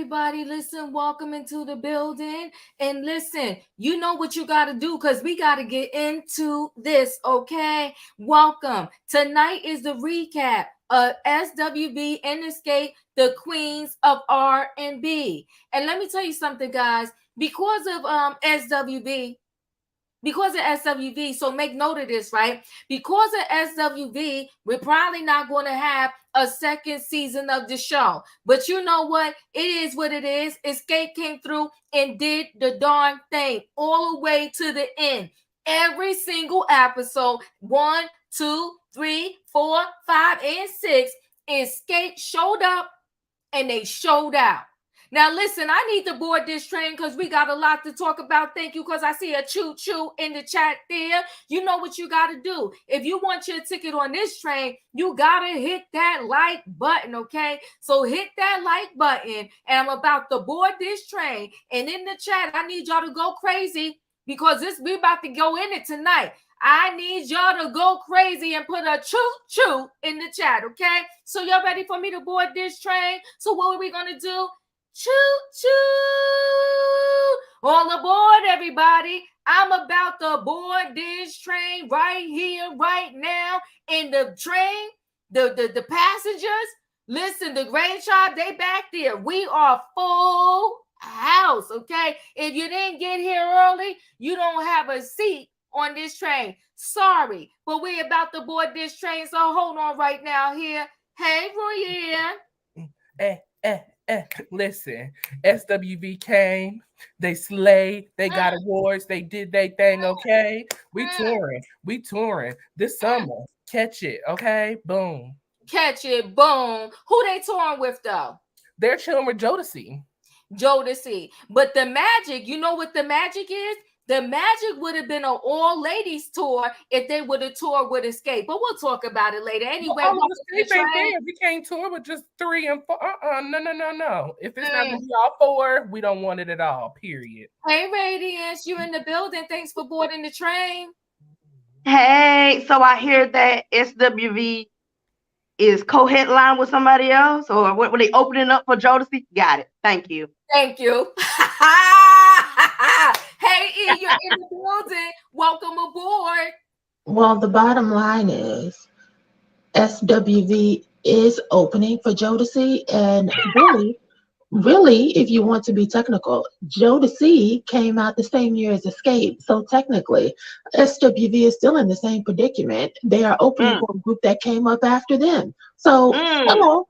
everybody. Listen, welcome into the building. And listen, you know what you got to do because we got to get into this, okay? Welcome. Tonight is the recap of SWV and XSCAPE, the queens of R&B. And let me tell you something, guys. Because of SWV, so make note of this, right? Because of SWV, we're probably not going to have a second season of the show. But you know what? It is what it is. XSCAPE came through and did the darn thing all the way to the end. Every single episode, 1, 2, 3, 4, 5, and 6, XSCAPE showed up and they showed out. Now, listen, I need to board this train because we got a lot to talk about. Thank you, because I see a choo-choo in the chat there. You know what you got to do. If you want your ticket on this train, you got to hit that like button, okay? So hit that like button, and I'm about to board this train. And in the chat, I need y'all to go crazy because we about to go in it tonight. I need y'all to go crazy and put a choo-choo in the chat, okay? So y'all ready for me to board this train? So what are we going to do? Choo-choo! All aboard, everybody. I'm about to board this train right here, right now. In the train, the passengers, listen, the Grange Tribe, they back there. We are full house, okay? If you didn't get here early, you don't have a seat on this train. Sorry, but we're about to board this train, so hold on right now here. Hey, Roya. Listen, SWV came, they slayed, they got awards, they did their thing, okay? We touring this summer. Catch it, okay? Boom. Catch it, boom. Who they touring with, though? They're chilling with Jodeci. But the magic, you know what the magic is? The magic would have been an all-ladies tour if they would have toured with XSCAPE. But we'll talk about it later. Anyway, we can't tour with just 3 and 4. No. If it's not going to be all 4, we don't want it at all, period. Hey, Radiance, you in the building. Thanks for boarding the train. Hey, so I hear that SWV is co-headline with somebody else, or were they opening up for Jodeci? Got it. Thank you. Thank you. Hey, E, you're in the building. Welcome aboard. Well, the bottom line is SWV is opening for Jodeci, and really, if you want to be technical, Jodeci came out the same year as XSCAPE, so technically, SWV is still in the same predicament. They are opening for a group that came up after them. So, hello.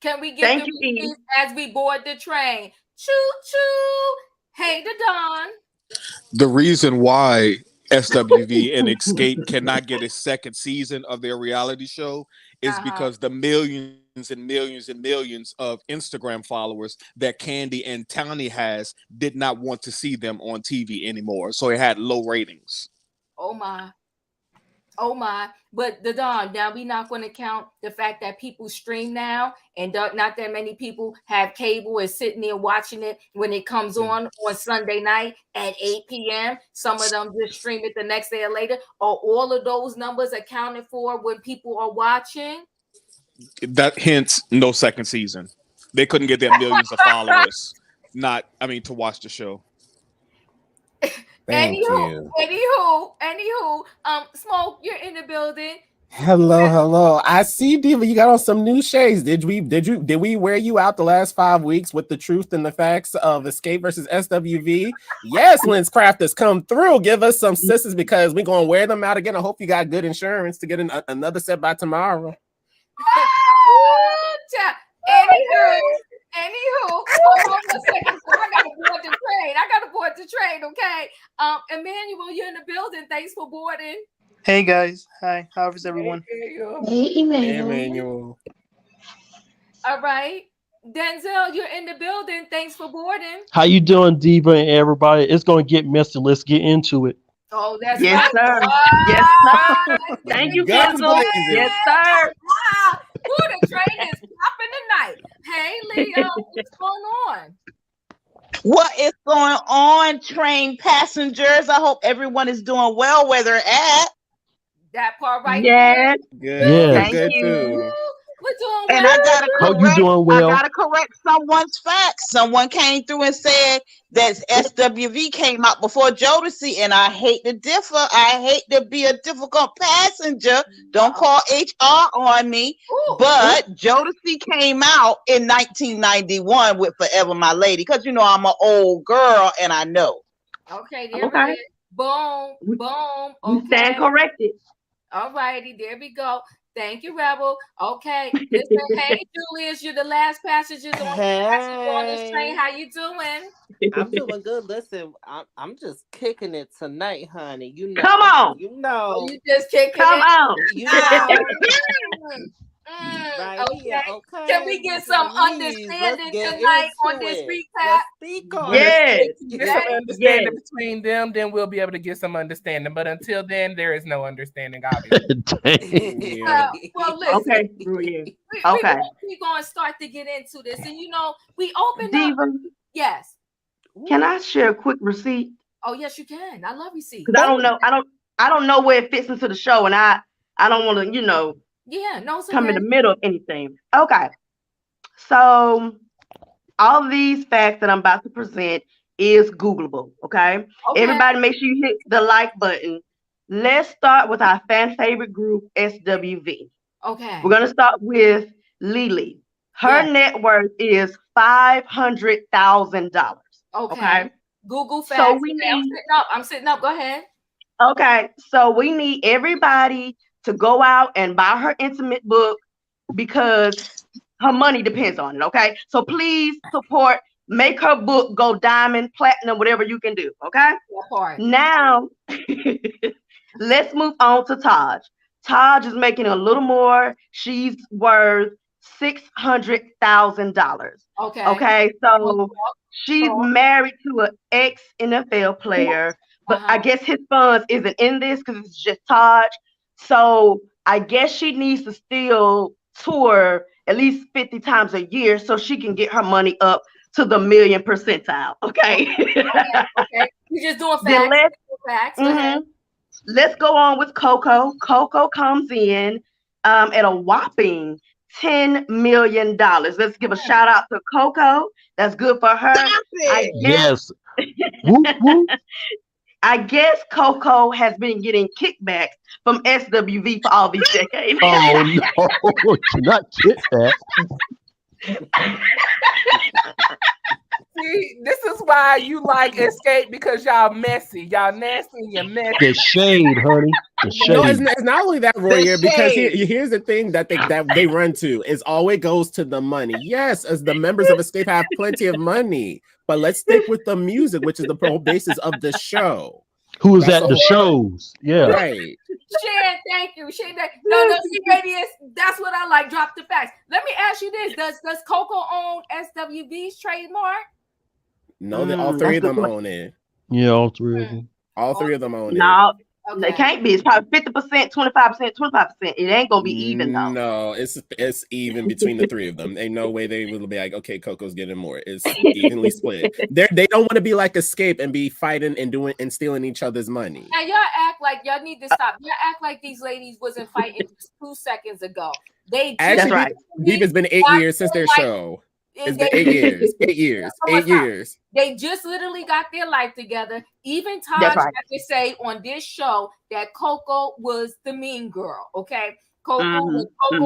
Can we get the reviews as we board the train? Choo-choo. Hey, the Don. The reason why SWV and XSCAPE cannot get a second season of their reality show is because the millions and millions and millions of Instagram followers that Candy and Tony has did not want to see them on TV anymore. So it had low ratings. Oh my. But the Don, now we're not going to count the fact that people stream now and not that many people have cable and sitting there watching it when it comes on Sunday night at 8 p.m. Some of them just stream it the next day or later. Are all of those numbers accounted for when people are watching? That hence no second season. They couldn't get their millions of followers to watch the show. Anywho, Smoke, you're in the building. Hello. I see, Diva, you got on some new shades. Did we wear you out the last 5 weeks with the truth and the facts of XSCAPE versus SWV? Yes, Lens Crafters, come through. Give us some sisters because we're gonna wear them out again. I hope you got good insurance to get another set by tomorrow. Anywho, hold on a second. So I gotta board the train, okay? Emmanuel, you're in the building. Thanks for boarding. Hey guys, hi. How is everyone? Hey, Emmanuel. All right, Denzel, you're in the building. Thanks for boarding. How you doing, Diva and everybody? It's gonna get messy. Let's get into it. Oh, that's yes, right. Sir. Yes, sir. Thank you, Denzel. Yes, sir. The train is popping tonight. Hey, Leo, what's going on? What is going on, train passengers? I hope everyone is doing well where they're at. That part right there. Good. Thank you. We're doing And well. I gotta How you correct. doing, Will? I gotta correct someone's facts. Someone came through and said that SWV came out before Jodeci, and I hate to differ. I hate to be a difficult passenger. Don't call HR on me. Ooh. But Jodeci came out in 1991 with "Forever My Lady," because you know I'm an old girl and I know. Okay, there Okay. it is. Boom, boom. We stand Okay. corrected. All righty, there we go. Thank you, Rebel. Okay, listen, hey, Julius, you're the last passengers on this train. How you doing? I'm doing good. Listen, I'm just kicking it tonight, honey. You know, Come on. you know, Oh, you just kicking Come it? on. you know, Mm, right okay. here. Okay. Can we get some Please, understanding let's get tonight on into this it. recap? Let's speak on Yes. Get some understanding Yes. between them, then we'll be able to get some understanding. But until then, there is no understanding, obviously. it. Yeah. Well, listen. Okay. Brilliant. We Okay. we're going to start to get into this. And, you know, we opened Diva, up. Yes. can I share a quick receipt? Oh, yes, you can. I love receipts. Because I don't know where it fits into the show, and I don't want to, Yeah, no, it's come in okay. the middle of anything. Okay. So all these facts that I'm about to present is Googleable. Okay. Okay. Everybody make sure you hit the like button. Let's start with our fan favorite group, SWV. Okay. We're gonna start with Lily. Her net worth is $500,000. Okay. Google facts. So we Okay, need. I'm sitting up. Go ahead. Okay, so we need everybody to go out and buy her intimate book because her money depends on it. Okay, so please support. Make her book go diamond, platinum, whatever you can do. Okay. That part. Now, let's move on to Taj. Taj is making a little more. She's worth $600,000. Okay. Okay, so she's married to an ex-NFL player, but I guess his funds isn't in this because it's just Taj. So I guess she needs to still tour at least 50 times a year so she can get her money up to the million percentile. Okay. Okay. You're just doing Then facts. Go ahead. let's go on with Coco. Coco comes in at a whopping $10 million. Let's give a shout out to Coco. That's good for her. Yes. Whoop, whoop. I guess Coco has been getting kickbacks from SWV for all these decades. Oh no, not kickback. See, this is why you like Escape, because y'all messy, y'all nasty, and you're messy. The shade, honey. The shade. No, it's not only that, Roy, The because shade. here's the thing that they run to is always goes to the money. Yes, as the members of Escape have plenty of money, but let's stick with the music, which is the whole basis of the show. Who is That's at the shows? Yeah. Right. Shan, thank you. Shan, no, see, Radius, that's what I like. Drop the facts. Let me ask you this: Does Coco own SWV's trademark? No, all three of them own it. Yeah, all three of them. All three of them own it. No, they can't be. It's probably 50%, 25%, 25%. It ain't gonna be even though. No, it's even between the three of them. Ain't no way they will be like, okay, Coco's getting more. It's evenly split. They don't want to be like Escape and be fighting and doing and stealing each other's money. And y'all act like y'all need to stop. Y'all act like these ladies wasn't fighting just 2 seconds ago. They Actually, That's right. Diva's been 8 years since their show. It's been 8 years. 8 years. 8 years. They just literally got their life together. Even Taj That's right. had to say on this show that Coco was the mean girl. Okay, Coco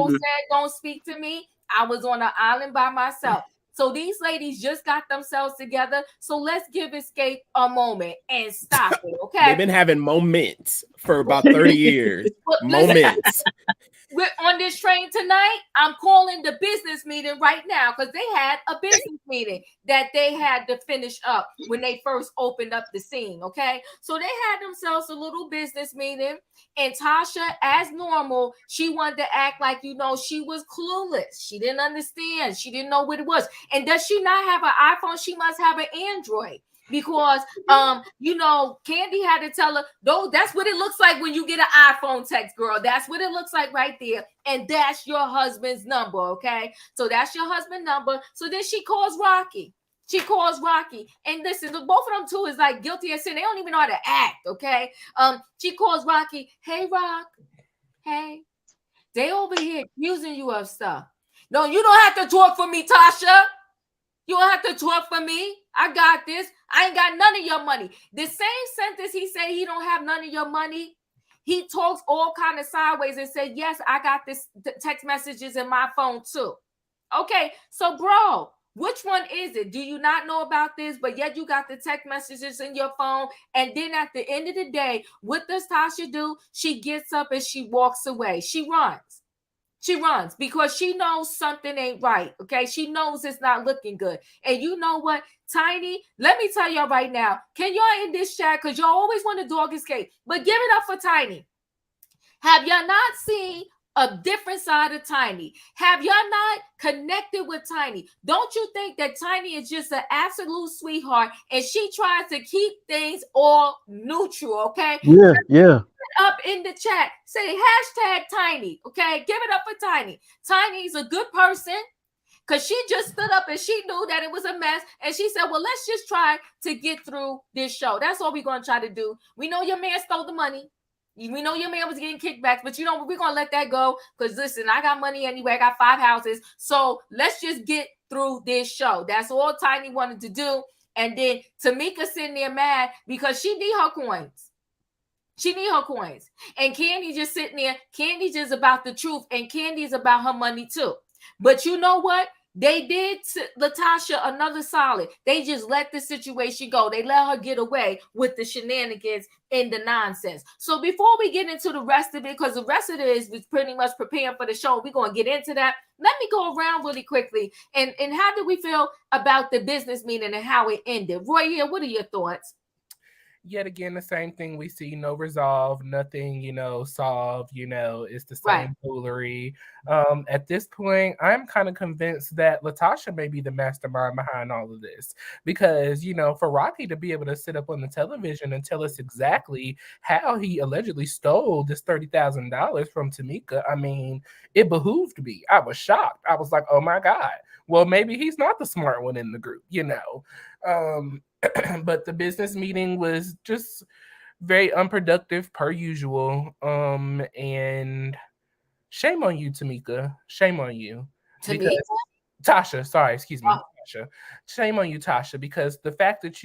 said, "Don't speak to me." I was on an island by myself. So these ladies just got themselves together. So let's give Escape a moment and stop it. Okay, They've been having moments for about 30 years. Moments. We're on this train tonight. I'm calling the business meeting right now because they had a business meeting that they had to finish up when they first opened up the scene. Okay, so they had themselves a little business meeting, and Tasha, as normal, she wanted to act like she was clueless. She didn't understand. She didn't know what it was. And does she not have an iPhone? She must have an Android. Because Candy had to tell her, no, that's what it looks like when you get an iPhone text, girl. That's what it looks like right there. And that's your husband's number, okay? So that's your husband's number. So then she calls Rocky. And listen, both of them too is like guilty as sin. They don't even know how to act, okay? She calls Rocky, hey, Rock. Hey. They over here accusing you of stuff. No, you don't have to talk for me, Tasha. You don't have to talk for me. I got this. I ain't got none of your money. The same sentence he said he don't have none of your money. He talks all kind of sideways and said, yes, I got this text messages in my phone too. Okay, so bro, which one is it? Do you not know about this? But yet you got the text messages in your phone. And then at the end of the day, what does Tasha do? She gets up and she walks away. She runs. She runs because she knows something ain't right. Okay. She knows it's not looking good. And you know what, Tiny? Let me tell y'all right now. Can y'all in this chat? Because y'all always want to dog escape. But give it up for Tiny. Have y'all not seen a different side of Tiny? Have y'all not connected with Tiny? Don't you think that Tiny is just an absolute sweetheart and she tries to keep things all neutral? Okay. Yeah. Up in the chat, say hashtag Tiny. Okay, give it up for Tiny. Tiny's a good person because she just stood up and she knew that it was a mess, and she said, well, let's just try to get through this show. That's all we're gonna try to do. We know your man stole the money. We know your man was getting kickbacks, but you know we're gonna let that go because listen, I got money anyway. I got 5 houses, so let's just get through this show. That's all Tiny wanted to do. And then Tamika sitting there mad because she need her coins. She need her coins. And Candy just sitting there. Candy just about the truth. And Candy is about her money too. But you know what? They did LaTocha another solid. They just let the situation go. They let her get away with the shenanigans and the nonsense. So before we get into the rest of it, because the rest of it is pretty much preparing for the show, we're going to get into that. Let me go around really quickly. And how did we feel about the business meeting and how it ended? Roy, here, what are your thoughts? Yet again, the same thing we see, no resolve, nothing, solved, it's the same foolery. At this point, I'm kind of convinced that LaTocha may be the mastermind behind all of this because, for Rocky to be able to sit up on the television and tell us exactly how he allegedly stole this $30,000 from Tamika, I mean, it behooved me. I was shocked. I was like, oh my God, well, maybe he's not the smart one in the group, But the business meeting was just very unproductive per usual. And shame on you, Tamika. Shame on you. Tasha, sorry, excuse me. Tasha. Shame on you, Tasha, because the fact that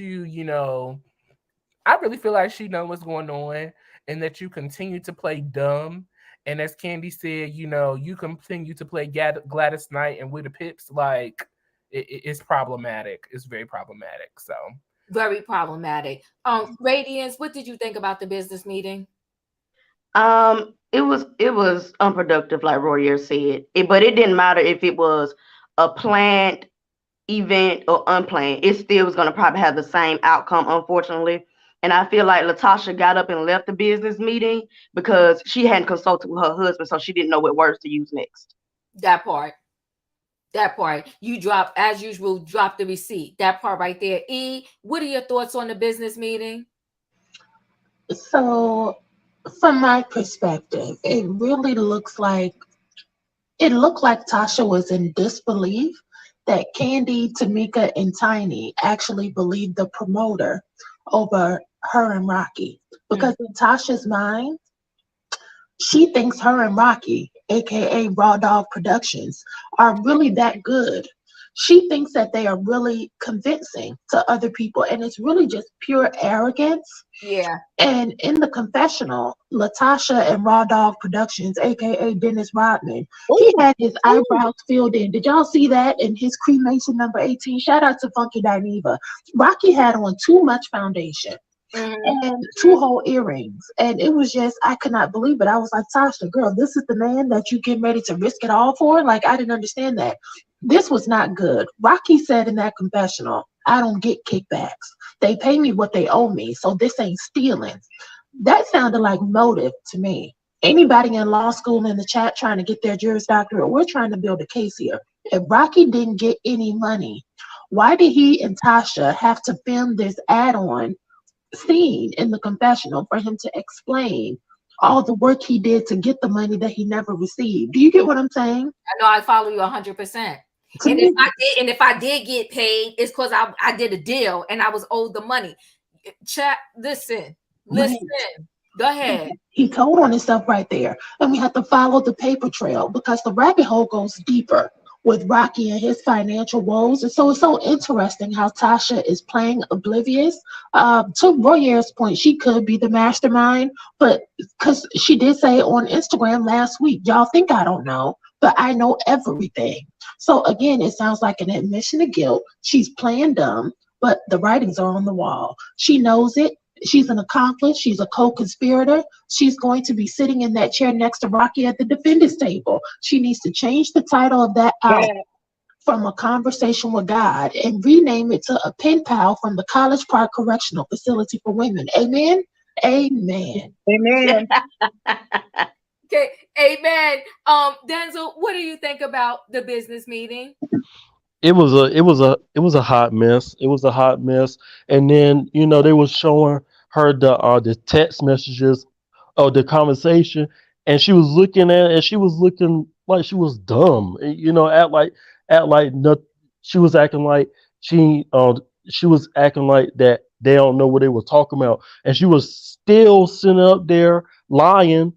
I really feel like she knows what's going on and that you continue to play dumb. And as Candy said, you continue to play Gladys Knight and with the Pips, like it's problematic. It's very problematic. So very problematic. Radiance, what did you think about the business meeting? It was unproductive, like Royer said. But it didn't matter if it was a planned event or unplanned. It still was going to probably have the same outcome, unfortunately. And I feel like LaTocha got up and left the business meeting because she hadn't consulted with her husband, so she didn't know what words to use next. That part. You as usual, drop the receipt. That part right there. E, what are your thoughts on the business meeting? So from my perspective, it really looked like Tasha was in disbelief that Candy, Tamika, and Tiny actually believed the promoter over her and Rocky. Because in Tasha's mind, she thinks her and Rocky, aka Raw Dog Productions, are really that good. She thinks that they are really convincing to other people, and it's really just pure arrogance. Yeah. And in the confessional, LaTocha and Raw Dog Productions, aka Dennis Rodman, he had his eyebrows filled in. Did y'all see that in his cremation number 18? Shout out to Funky Diva. Rocky had on too much foundation. And 2 whole earrings, and it was just, I could not believe it. I was like, Tasha, girl, this is the man that you getting ready to risk it all for? Like, I didn't understand that. This was not good. Rocky said in that confessional, I don't get kickbacks. They pay me what they owe me, so this ain't stealing. That sounded like motive to me. Anybody in law school in the chat trying to get their Juris Doctorate, we're trying to build a case here. If Rocky didn't get any money, why did he and Tasha have to film this add-on scene in the confessional for him to explain all the work he did to get the money that he never received? Do you get what I'm saying? I know, I follow you 100%. And if I did get paid, it's because I did a deal and I was owed the money. Chat, listen. Go ahead. He told on himself right there. And we have to follow the paper trail because the rabbit hole goes deeper. with Rocky and his financial woes. And so it's so interesting how Tasha is playing oblivious. To Royer's point, she could be the mastermind, but because she did say on Instagram last week, y'all think I don't know, but I know everything. So again, it sounds like an admission of guilt. She's playing dumb, but the writings are on the wall. She knows it. She's an accomplice. She's a co-conspirator. She's going to be sitting in that chair next to Rocky at the defendant's table. She needs to change the title of that out from A Conversation with God and rename it to A Pen Pal from the College Park Correctional Facility for Women. Amen? Amen. Amen. Okay, amen. Denzel, what do you think about the business meeting? It was a hot mess. It was a hot mess. And then, they were showing her the text messages of the conversation, and she was looking at it, and she was looking like she was dumb. Act like nothing. She was acting like she was acting like that they don't know what they were talking about. And she was still sitting up there lying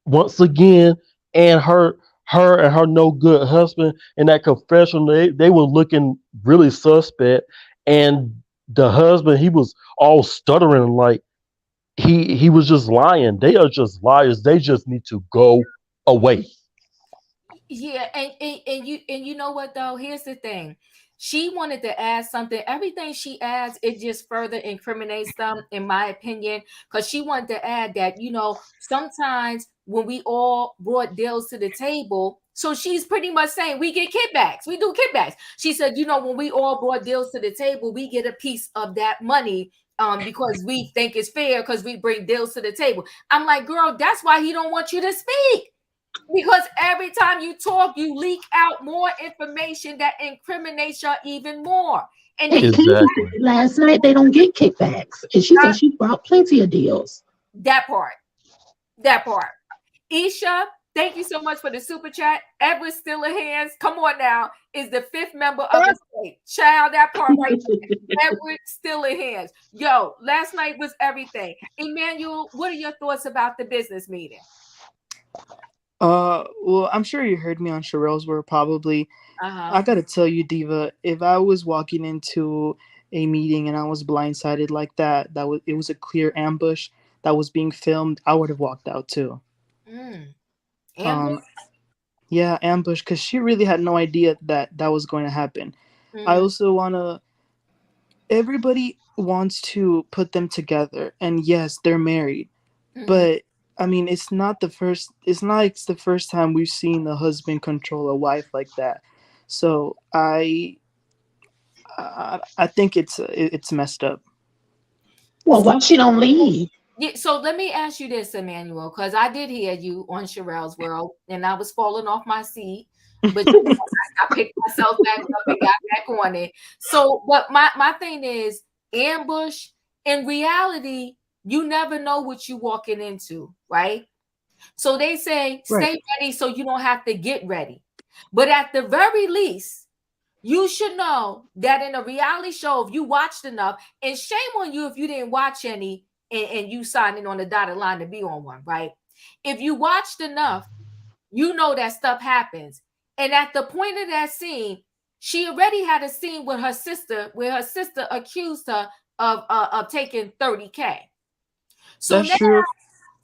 once again, and her and her no good husband in that confession, they were looking really suspect. And the husband, he was all stuttering like he was just lying. They are just liars. They just need to go away. Yeah, and you know what though? Here's the thing. She wanted to add something. Everything she adds, it just further incriminates them, in my opinion, because she wanted to add that, sometimes when we all brought deals to the table, so she's pretty much saying we get kickbacks. We do kickbacks. She said, when we all brought deals to the table, we get a piece of that money because we think it's fair because we bring deals to the table. I'm like, girl, that's why he don't want you to speak. Because every time you talk, you leak out more information that incriminates you even more. And Exactly. Last night they don't get kickbacks, and she said she brought plenty of deals. That part. Isha, thank you so much for the super chat. Edward Stiller Hands, come on now, is the 5th member of the state. Child, that part right there. Edward Stiller Hands. Yo, last night was everything. Emmanuel, what are your thoughts about the business meeting? Well, I'm sure you heard me on Sherelle's World probably. I gotta tell you, Diva, if I was walking into a meeting and I was blindsided like that, it was a clear ambush that was being filmed, I would have walked out too. Ambush? Yeah, ambush, because she really had no idea that was going to happen. I also everybody wants to put them together, and yes, they're married, but I mean, it's not the first time we've seen the husband control a wife like that. So I think it's messed up. Well, why she don't leave? Yeah, so let me ask you this, Emmanuel, because I did hear you on Sherelle's World, and I was falling off my seat, but I picked myself back up and got back on it. So, but my thing is, ambush, in reality, you never know what you're walking into, right? So they say, stay ready so you don't have to get ready. But at the very least, you should know that in a reality show, if you watched enough, and shame on you if you didn't watch any and you signed in on the dotted line to be on one, right? If you watched enough, you know that stuff happens. And at the point of that scene, she already had a scene with her sister where her sister accused her of taking $30K. So that's true.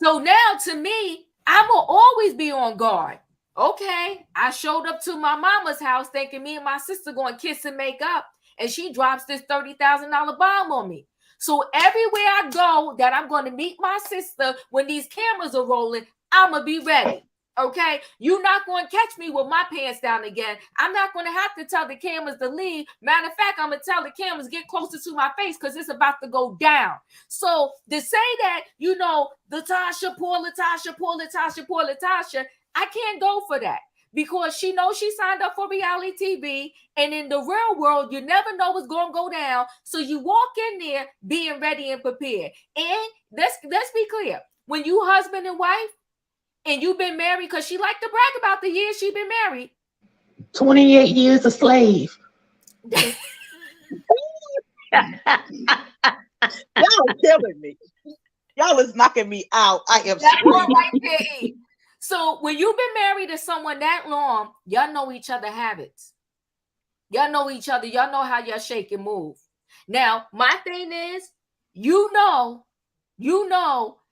So now to me, I'm going to always be on guard. Okay, I showed up to my mama's house thinking me and my sister going to kiss and make up, and she drops this $30,000 bomb on me. So everywhere I go that I'm going to meet my sister when these cameras are rolling, I'm going to be ready. Okay, you're not going to catch me with my pants down again. I'm not going to have to tell the cameras to leave. Matter of fact, I'm going to tell the cameras get closer to my face because it's about to go down. So to say that, LaTocha, poor LaTocha, I can't go for that because she knows she signed up for reality TV. And in the real world, you never know what's going to go down. So you walk in there being ready and prepared. And let's be clear. When you husband and wife, and you've been married, because she liked to brag about the years she's been married. 28 years a slave. Y'all are killing me. Y'all is knocking me out. I am right there. So when you've been married to someone that long, y'all know each other habits. Y'all know each other. Y'all know how y'all shake and move. Now, my thing is, you know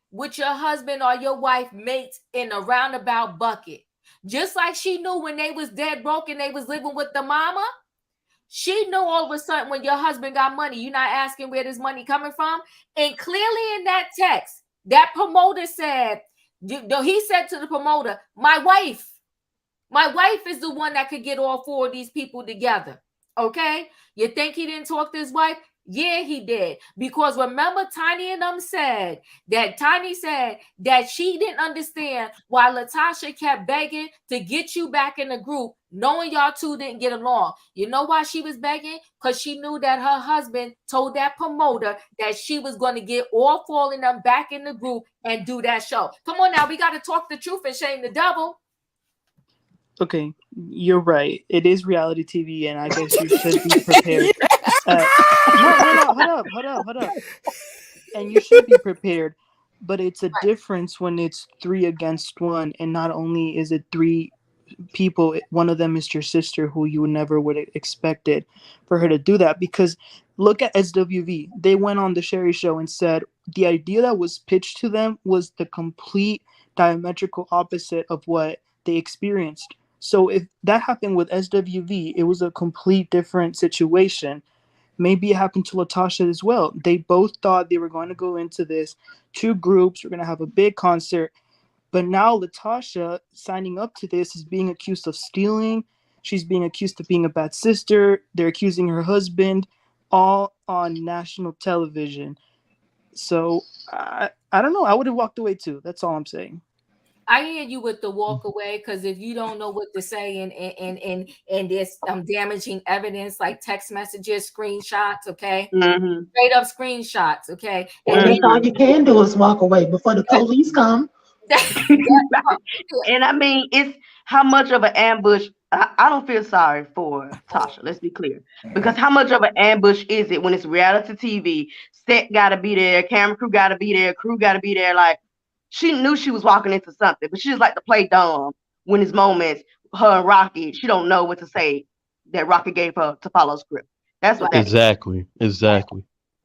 what your husband or your wife makes in a roundabout bucket. Just like she knew when they was dead broke and they was living with the mama, she knew all of a sudden when your husband got money, you're not asking where this money coming from. And clearly in that text, that promoter said, he said to the promoter, my wife is the one that could get all four of these people together. Okay? You think he didn't talk to his wife? Yeah, he did. Because remember, Tiny and them said that she didn't understand why LaTocha kept begging to get you back in the group, knowing y'all two didn't get along. You know why she was begging? Because she knew that her husband told that promoter that she was going to get all four of them back in the group and do that show. Come on now, we got to talk the truth and shame the devil. Okay, you're right. It is reality TV, and I guess you should be prepared. No, hold up. And you should be prepared. But it's a difference when it's 3 against 1, and not only is it 3 people, one of them is your sister, who you never would have expected for her to do that. Because look at SWV. They went on the Sherry Show and said the idea that was pitched to them was the complete diametrical opposite of what they experienced. So if that happened with SWV, it was a complete different situation. Maybe it happened to LaTocha as well. They both thought they were going to go into this 2 groups. We're going to have a big concert. But now LaTocha signing up to this is being accused of stealing. She's being accused of being a bad sister. They're accusing her husband, all on national television. So I don't know. I would have walked away too. That's all I'm saying. I hear you with the walk away, because if you don't know what to say and there's damaging evidence like text messages, screenshots, okay? Mm-hmm. Straight up screenshots, okay? And that's all you can do is walk away before the police come. And I mean, it's how much of an ambush. I don't feel sorry for Tasha. Let's be clear, because how much of an ambush is it when it's reality TV? Set got to be there, camera crew got to be there, crew got to be there. Like, she knew she was walking into something, but she just like to play dumb when it's moments. Her and Rocky, she don't know what to say that Rocky gave her to follow script. That's what that Exactly.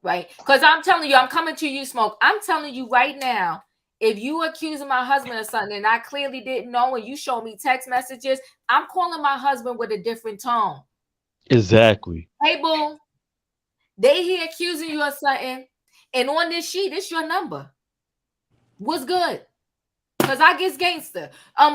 Right. Because I'm telling you, I'm coming to you, Smoke. I'm telling you right now, if you accusing my husband of something and I clearly didn't know and you show me text messages, I'm calling my husband with a different tone. Exactly. Hey, boo, they here accusing you of something, and on this sheet, it's your number. What's good? Because I guess gangster.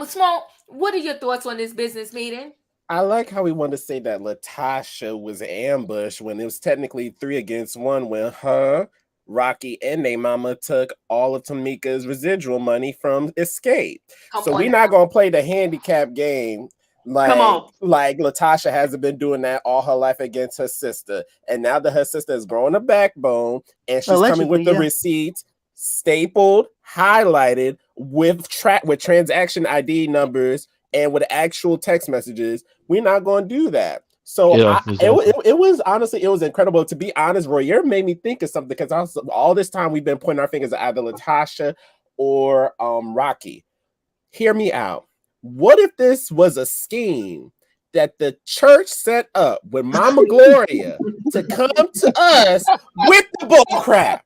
Smoke, what are your thoughts on this business meeting? I like how we want to say that LaTocha was ambushed when it was technically 3 against 1 when her, Rocky, and their mama took all of Tamika's residual money from XSCAPE. So we're not going to play the handicap game like LaTocha hasn't been doing that all her life against her sister. And now that her sister is growing a backbone and she's coming with the receipts, stapled, highlighted with transaction ID numbers and with actual text messages, we're not going to do that. So it was honestly, it was incredible. To be honest, Roy, you made me think of something, because all this time we've been pointing our fingers at either LaTocha or Rocky. Hear me out. What if this was a scheme that the church set up with Mama Gloria to come to us with the bull crap?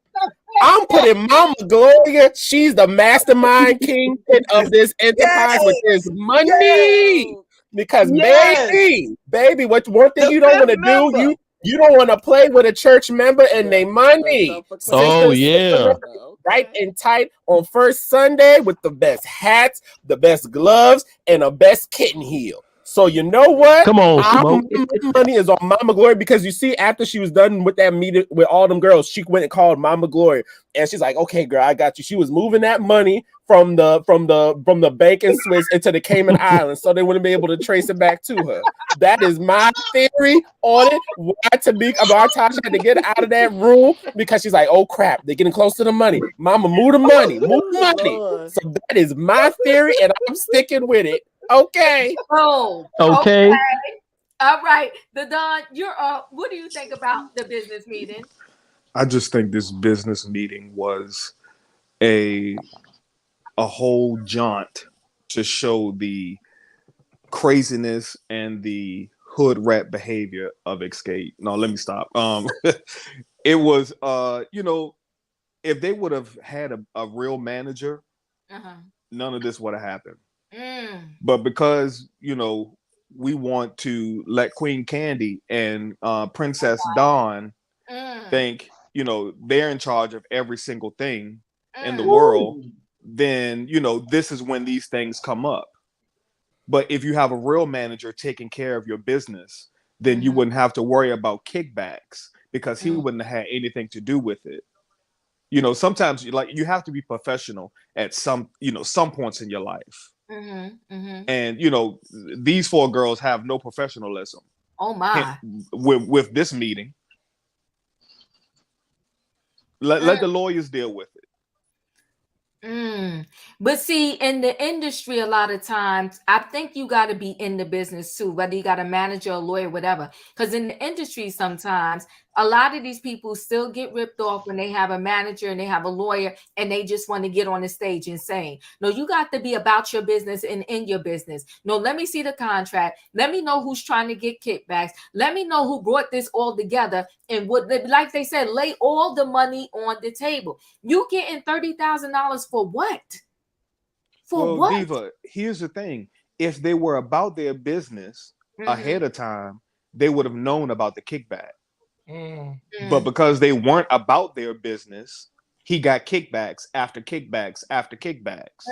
I'm putting Mama Gloria, she's the mastermind kingpin of this enterprise with this money. Because baby, what one thing you don't want to do, you don't want to play with a church member and their money. Sister, right and tight on first Sunday with the best hats, the best gloves, and the best kitten heel. So you know what? Come on, Smoke. My money is on Mama Gloria, because you see, after she was done with that meeting with all them girls, she went and called Mama Gloria, and she's like, "Okay, girl, I got you." She was moving that money from the bank in Swiss into the Cayman Islands, so they wouldn't be able to trace it back to her. That is my theory on it. Why Tasha had to get out of that room, because she's like, "Oh crap, they're getting close to the money. Mama, move the money, move the money." So that is my theory, and I'm sticking with it. Okay. Oh. Okay. All right. The Don, you're what do you think about the business meeting? I just think this business meeting was a whole jaunt to show the craziness and the hood rat behavior of XSCAPE. No, let me stop. It was, you know, if they would have had a real manager, none of this would have happened. But because, you know, we want to let Queen Candy and Princess Dawn think, you know, they're in charge of every single thing in the world, then, you know, this is when these things come up. But if you have a real manager taking care of your business, then you wouldn't have to worry about kickbacks because he wouldn't have had anything to do with it. You know, sometimes you have to be professional at some points in your life. And, you know, these 4 girls have no professionalism. Oh my. With this meeting. Let the lawyers deal with it. But see, in the industry, a lot of times, I think you got to be in the business too, whether you got a manager, a lawyer, whatever. Because in the industry, sometimes a lot of these people still get ripped off when they have a manager and they have a lawyer and they just want to get on the stage and say, no, you got to be about your business and in your business. No, let me see the contract. Let me know who's trying to get kickbacks. Let me know who brought this all together. And what, like they said, lay all the money on the table. You getting $30,000 for what? For what? Diva, here's the thing. If they were about their business ahead of time, they would have known about the kickback. But because they weren't about their business, he got kickbacks after kickbacks after kickbacks.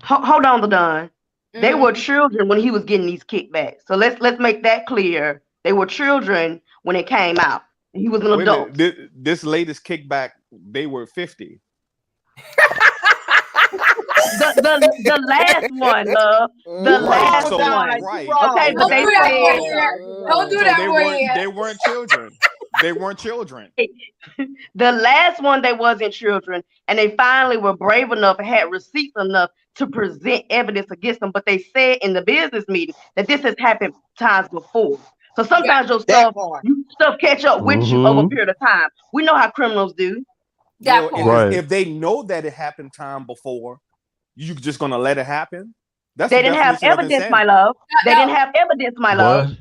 Hold on, Don. They were children when he was getting these kickbacks. So let's make that clear. They were children when it came out. He was an adult. This latest kickback, they were 50. The last one, the last one. Right. Okay, but they said don't do that. They weren't children. They weren't children. The last one, they wasn't children, and they finally were brave enough and had receipts enough to present evidence against them. But they said in the business meeting that this has happened times before. So sometimes your stuff catch up with you over a period of time. We know how criminals do. If they know that it happened time before, you just gonna let it happen? They didn't have evidence, my love. They didn't have evidence, my love.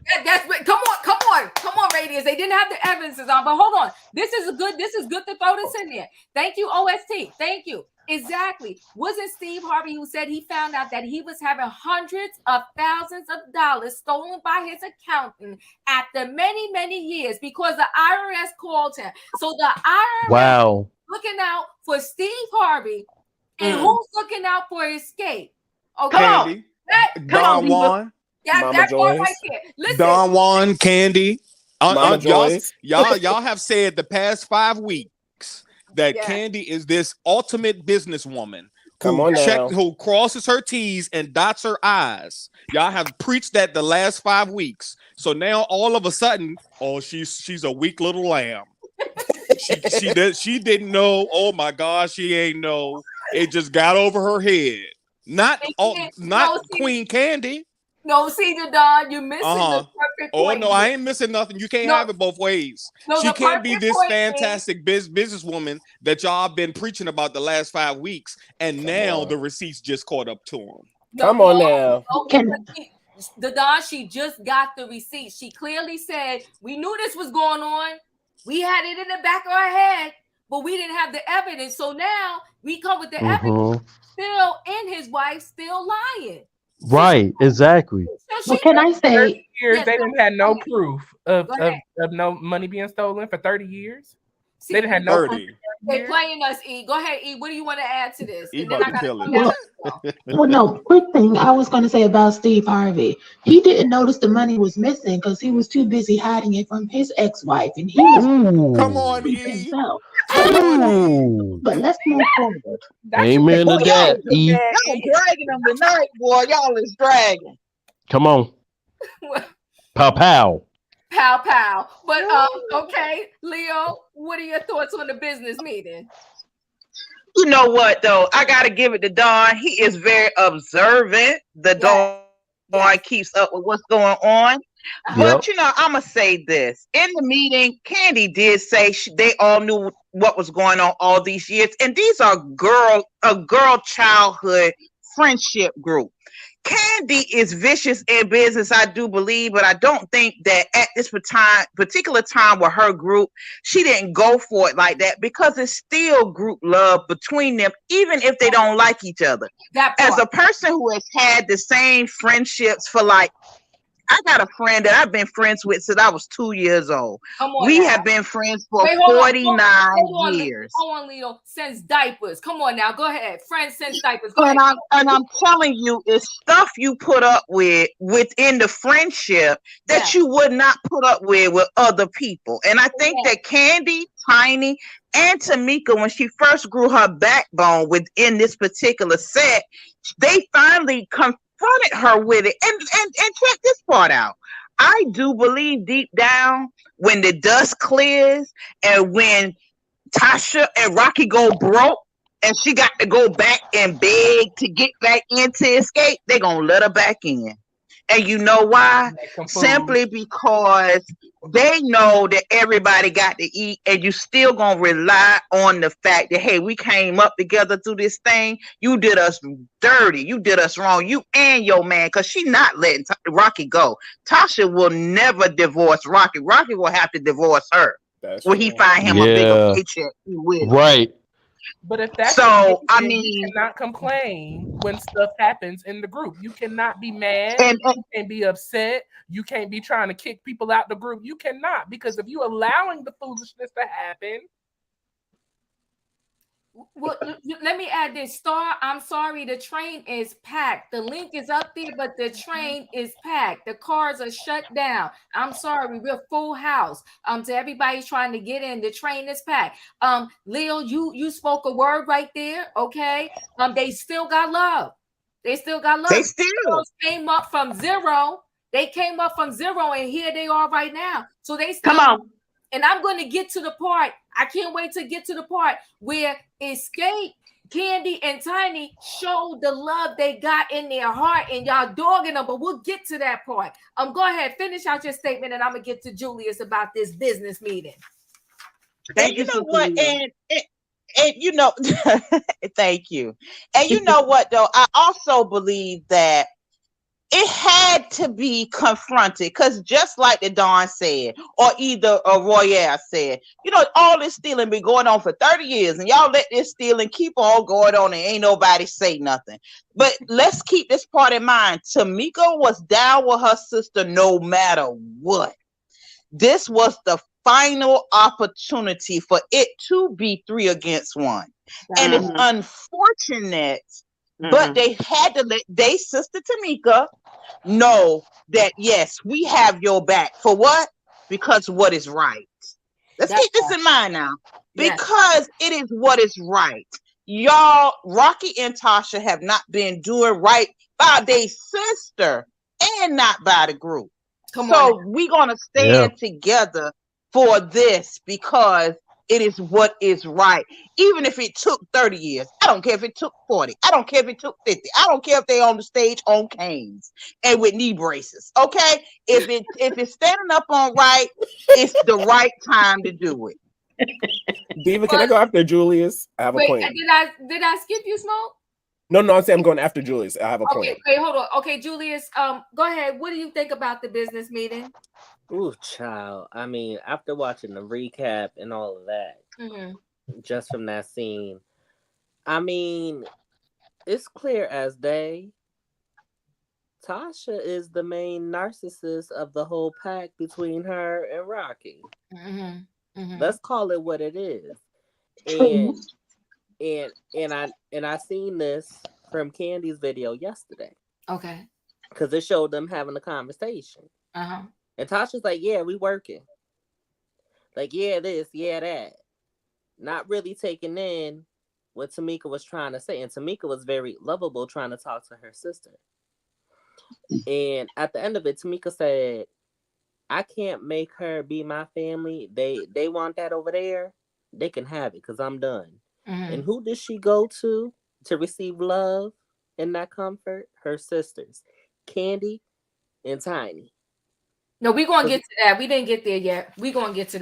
Come on, Radius. They didn't have the evidences on, but hold on. This is good to throw this in there. Thank you, OST. Thank you. Exactly. Wasn't Steve Harvey who said he found out that he was having hundreds of thousands of dollars stolen by his accountant after many, many years because the IRS called him. So the IRS looking out for Steve Harvey, and who's looking out for XSCAPE? Okay. Candy. Don Juan. That part right there. Listen. Don Juan, Candy. Y'all have said the past 5 weeks that Candy is this ultimate businesswoman who crosses her T's and dots her I's. Y'all have preached that the last 5 weeks. So now all of a sudden, she's a weak little lamb. She didn't know. Oh my gosh, she ain't know. It just got over her head. Not Queen Candy. No, see, Don, you're missing the perfect point. Oh no, I ain't missing nothing. You can't have it both ways. No, she can't be this fantastic businesswoman that y'all been preaching about the last 5 weeks, and now the receipts just caught up to him. Come on now. Don, she just got the receipt. She clearly said, we knew this was going on. We had it in the back of our head, but we didn't have the evidence. So now we come with the evidence. Still in his wife, still lying. Right, exactly. What can I say? 30 years, they didn't have no proof of no money being stolen for 30 years. They didn't have no proof. They're playing us, E. Go ahead, E. What do you want to add to this? Well, no, quick thing I was going to say about Steve Harvey. He didn't notice the money was missing because he was too busy hiding it from his ex-wife. And he was come on, E. himself. But let's move forward. Amen to that, E. Y'all dragging them tonight, boy. Y'all is dragging. Come on. Pow, pow. Pow, pow. But, okay, Leo, what are your thoughts on the business meeting? You know what, though? I got to give it to Don. He is very observant. Don keeps up with what's going on. But, you know, I'm going to say this. In the meeting, Candy did say they all knew what was going on all these years. And these are girl childhood friendship group. Candy is vicious in business, I do believe, but I don't think that at this particular time with her group, she didn't go for it like that because it's still group love between them, even if they don't like each other. As a person who has had the same friendships for like, I got a friend that I've been friends with since I was 2 years old. We have been friends for 49 years. Hold on, Leo. Since diapers. Come on now. Go ahead. Friends since diapers. And I'm telling you, it's stuff you put up with within the friendship that you would not put up with other people. And I think that Candy, Tiny, and Tamika, when she first grew her backbone within this particular set, they finally confronted her with it. And check this part out. I do believe deep down when the dust clears and when Tasha and Rocky go broke and she got to go back and beg to get back into XSCAPE, they're going to let her back in. And you know why? Simply because they know that everybody got to eat, and you still going to rely on the fact that, hey, we came up together through this thing. You did us dirty. You did us wrong. You and your man, because she not letting Rocky go. Tasha will never divorce Rocky. Rocky will have to divorce her when he find him a bigger paycheck. Right. But if that's so, I mean, you cannot complain when stuff happens in the group. You cannot be mad and be upset. You can't be trying to kick people out the group. You cannot, because if you're allowing the foolishness to happen. Well, let me add this. Star, I'm sorry, the train is packed. The link is up there, but the train is packed. The cars are shut down. I'm sorry, we're full house. To everybody's trying to get in, the train is packed. Leo, you spoke a word right there, okay? They still got love. They still got love. They still came up from zero. They came up from zero, and here they are right now. So they still come on. And I'm going to get to the part. I can't wait to get to the part where XSCAPE, Candy, and Tiny showed the love they got in their heart, and y'all dogging them. But we'll get to that part. Go ahead, finish out your statement, and I'm gonna get to Julius about this business meeting. And you know what? And you know, thank you. And you know what though? I also believe that it had to be confronted, because just like the Don said, or either Royale said, you know, all this stealing been going on for 30 years, and y'all let this stealing keep on going on, and ain't nobody say nothing. But let's keep this part in mind. Tamika was down with her sister no matter what. This was the final opportunity for it to be 3 against 1. And it's unfortunate, but they had to let their sister Tamika know that, yes, we have your back. For what? Because what is right. Let's keep this in mind now. Because it is what is right. Y'all, Rocky and Tasha have not been doing right by their sister and not by the group. So we're going to stand together for this, because it is what is right. Even if it took 30 years. I don't care if it took 40. I don't care if it took 50. I don't care if they're on the stage on canes and with knee braces. Okay? If it's standing up on right, it's the right time to do it. Diva, can I go after Julius? I have a point. Did I skip you, Smoke? No, I'm saying I'm going after Julius. I have a point. Okay, hold on. Okay, Julius, go ahead. What do you think about the business meeting? Ooh, child. I mean, after watching the recap and all of that, just from that scene, I mean, it's clear as day. Tasha is the main narcissist of the whole pack between her and Rocky. Let's call it what it is. And I seen this from Candy's video yesterday. Okay. Because it showed them having a conversation. And Tasha's like, yeah, we working. Like, yeah, this, yeah, that. Not really taking in what Tamika was trying to say. And Tamika was very lovable trying to talk to her sister. And at the end of it, Tamika said, I can't make her be my family. They want that over there. They can have it, because I'm done. And who did she go to receive love and that comfort? Her sisters, Candy and Tiny. No, we're going to get to that. We didn't get there yet. We're going to get to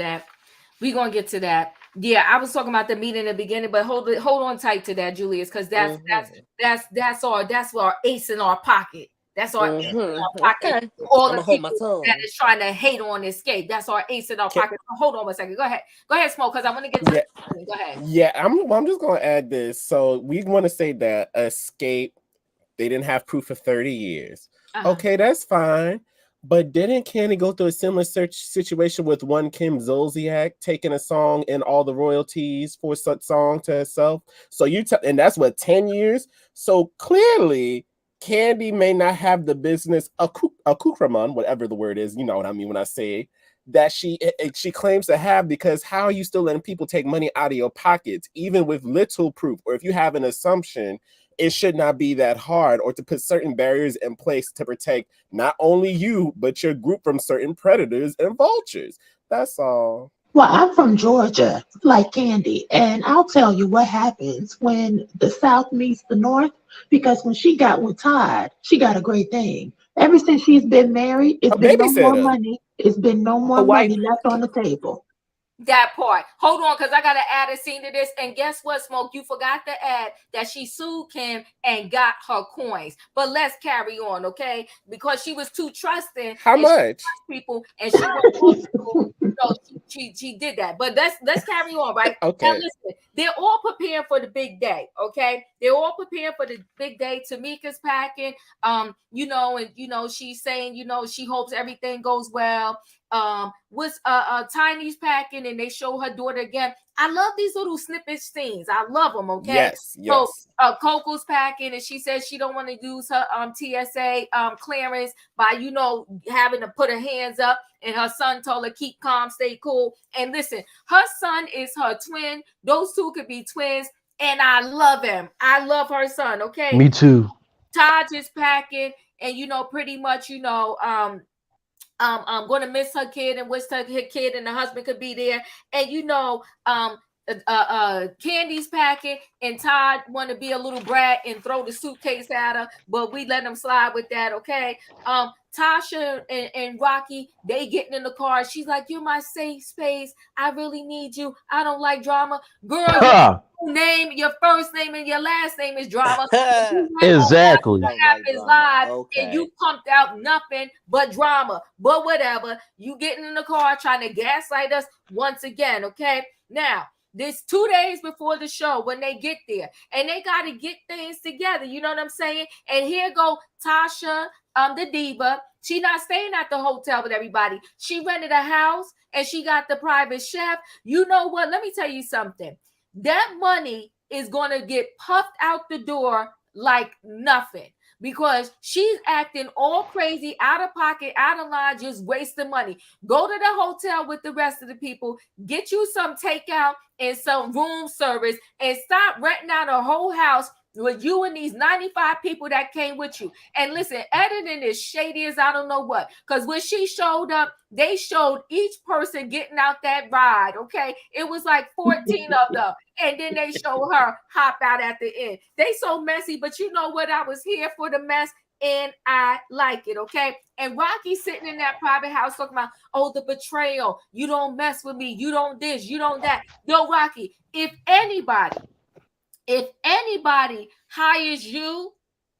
that. Yeah, I was talking about the meeting in the beginning, but hold on tight to that, Julius, because that's our ace in our pocket. That's our ace in our pocket. Okay. All I'm the gonna hold my people tongue. that is trying to hate on Escape. That's our ace in our pocket. Hold on 1 second. Go ahead, Smoke, because I want to get to go ahead. Yeah, I'm just gonna add this. So we want to say that Escape, they didn't have proof for 30 years. Okay, that's fine. But didn't Candy go through a similar situation with one Kim Zolciak taking a song and all the royalties for such song to herself? So and that's what, 10 years? So clearly Candy may not have the business accoutrement, whatever the word is, you know what I mean when I say that she claims to have, because how are you still letting people take money out of your pockets, even with little proof? Or if you have an assumption, it should not be that hard, or to put certain barriers in place to protect not only you, but your group from certain predators and vultures. That's all. Well, I'm from Georgia, like Candy, and I'll tell you what happens when the South meets the North, because when she got with Todd, she got a great thing. Ever since she's been married, it's been no more money. It's been no more money left on the table. That part. Hold on, because I got to add a scene to this. And guess what, Smoke? You forgot to add that she sued Kim and got her coins. But let's carry on, okay? Because she was too trusting. How much? People, and she was she did that. But let's carry on, right? Okay. Now listen, they're all preparing for the big day, okay? They're all preparing for the big day. Tamika's packing, she's saying, she hopes everything goes well. Was Tiny's packing, and they show her daughter again. I love these little snippet scenes. I love them. Okay. Yes. So Coco's packing, and she says she don't want to use her TSA clearance by having to put her hands up. And her son told her keep calm, stay cool. And listen, her son is her twin. Those two could be twins, and I love him. I love her son. Okay. Me too. Taj is packing, and pretty much I'm going to miss her kid and wish her kid and the husband could be there. And Candy's packing, and Todd want to be a little brat and throw the suitcase at her, but we let him slide with that. Okay. Tasha and Rocky, they getting in the car. She's like, you're my safe space. I really need you. I don't like drama. Girl, your first name and your last name is drama. Exactly. What happens live, and you pumped out nothing but drama. But whatever. You getting in the car trying to gaslight us once again. Okay. Now, this 2 days before the show, when they get there, and they got to get things together. You know what I'm saying? And here go Tasha, the diva. She not staying at the hotel with everybody. She rented a house, and she got the private chef. You know what? Let me tell you something. That money is going to get puffed out the door like nothing, because she's acting all crazy, out of pocket, out of line, just wasting money. Go to the hotel with the rest of the people, get you some takeout and some room service, and stop renting out a whole house with you and these 95 people that came with you. And listen, editing is shady as I don't know what, because when she showed up, they showed each person getting out that ride. Okay, it was like 14 of them, and then they showed her hop out at the end. They so messy, but you know what? I was here for the mess, and I like it. Okay. And Rocky sitting in that private house talking about, oh, the betrayal. You don't mess with me. You don't this, you don't that. Yo, Rocky, if anybody hires you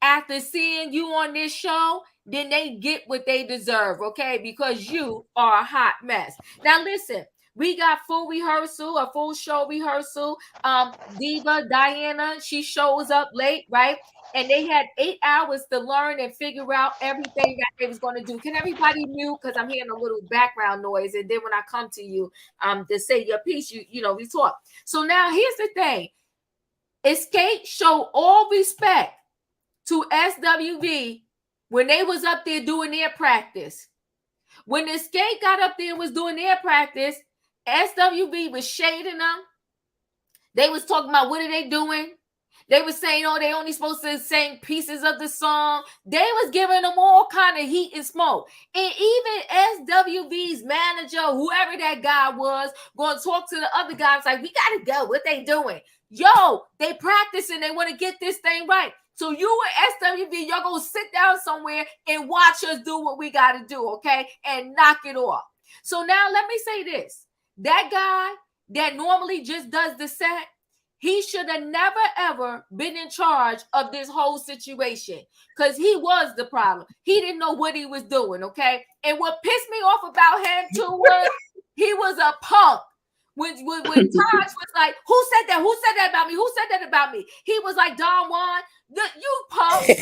after seeing you on this show, then they get what they deserve, okay? Because you are a hot mess. Now, listen, we got a full show rehearsal. Diva, Diana, she shows up late, right? And they had 8 hours to learn and figure out everything that they was going to do. Can everybody mute? Because I'm hearing a little background noise. And then when I come to you to say your piece, we talk. So now here's the thing. Escape showed all respect to SWV when they was up there doing their practice. When Escape got up there and was doing their practice, SWV was shading them. They was talking about what are they doing. They was saying, oh, they only supposed to sing pieces of the song. They was giving them all kind of heat and smoke. And even SWV's manager, whoever that guy was, going to talk to the other guys like, we got to go. What they doing? Yo, they practicing. They want to get this thing right. So you and SWV, y'all go sit down somewhere and watch us do what we got to do, okay? And knock it off. So now let me say this. That guy that normally just does the set, he should have never ever been in charge of this whole situation because he was the problem. He didn't know what he was doing, okay? And what pissed me off about him too was he was a punk. When Taj was like, who said that? Who said that about me? Who said that about me? He was like, Don Juan, you punk. Why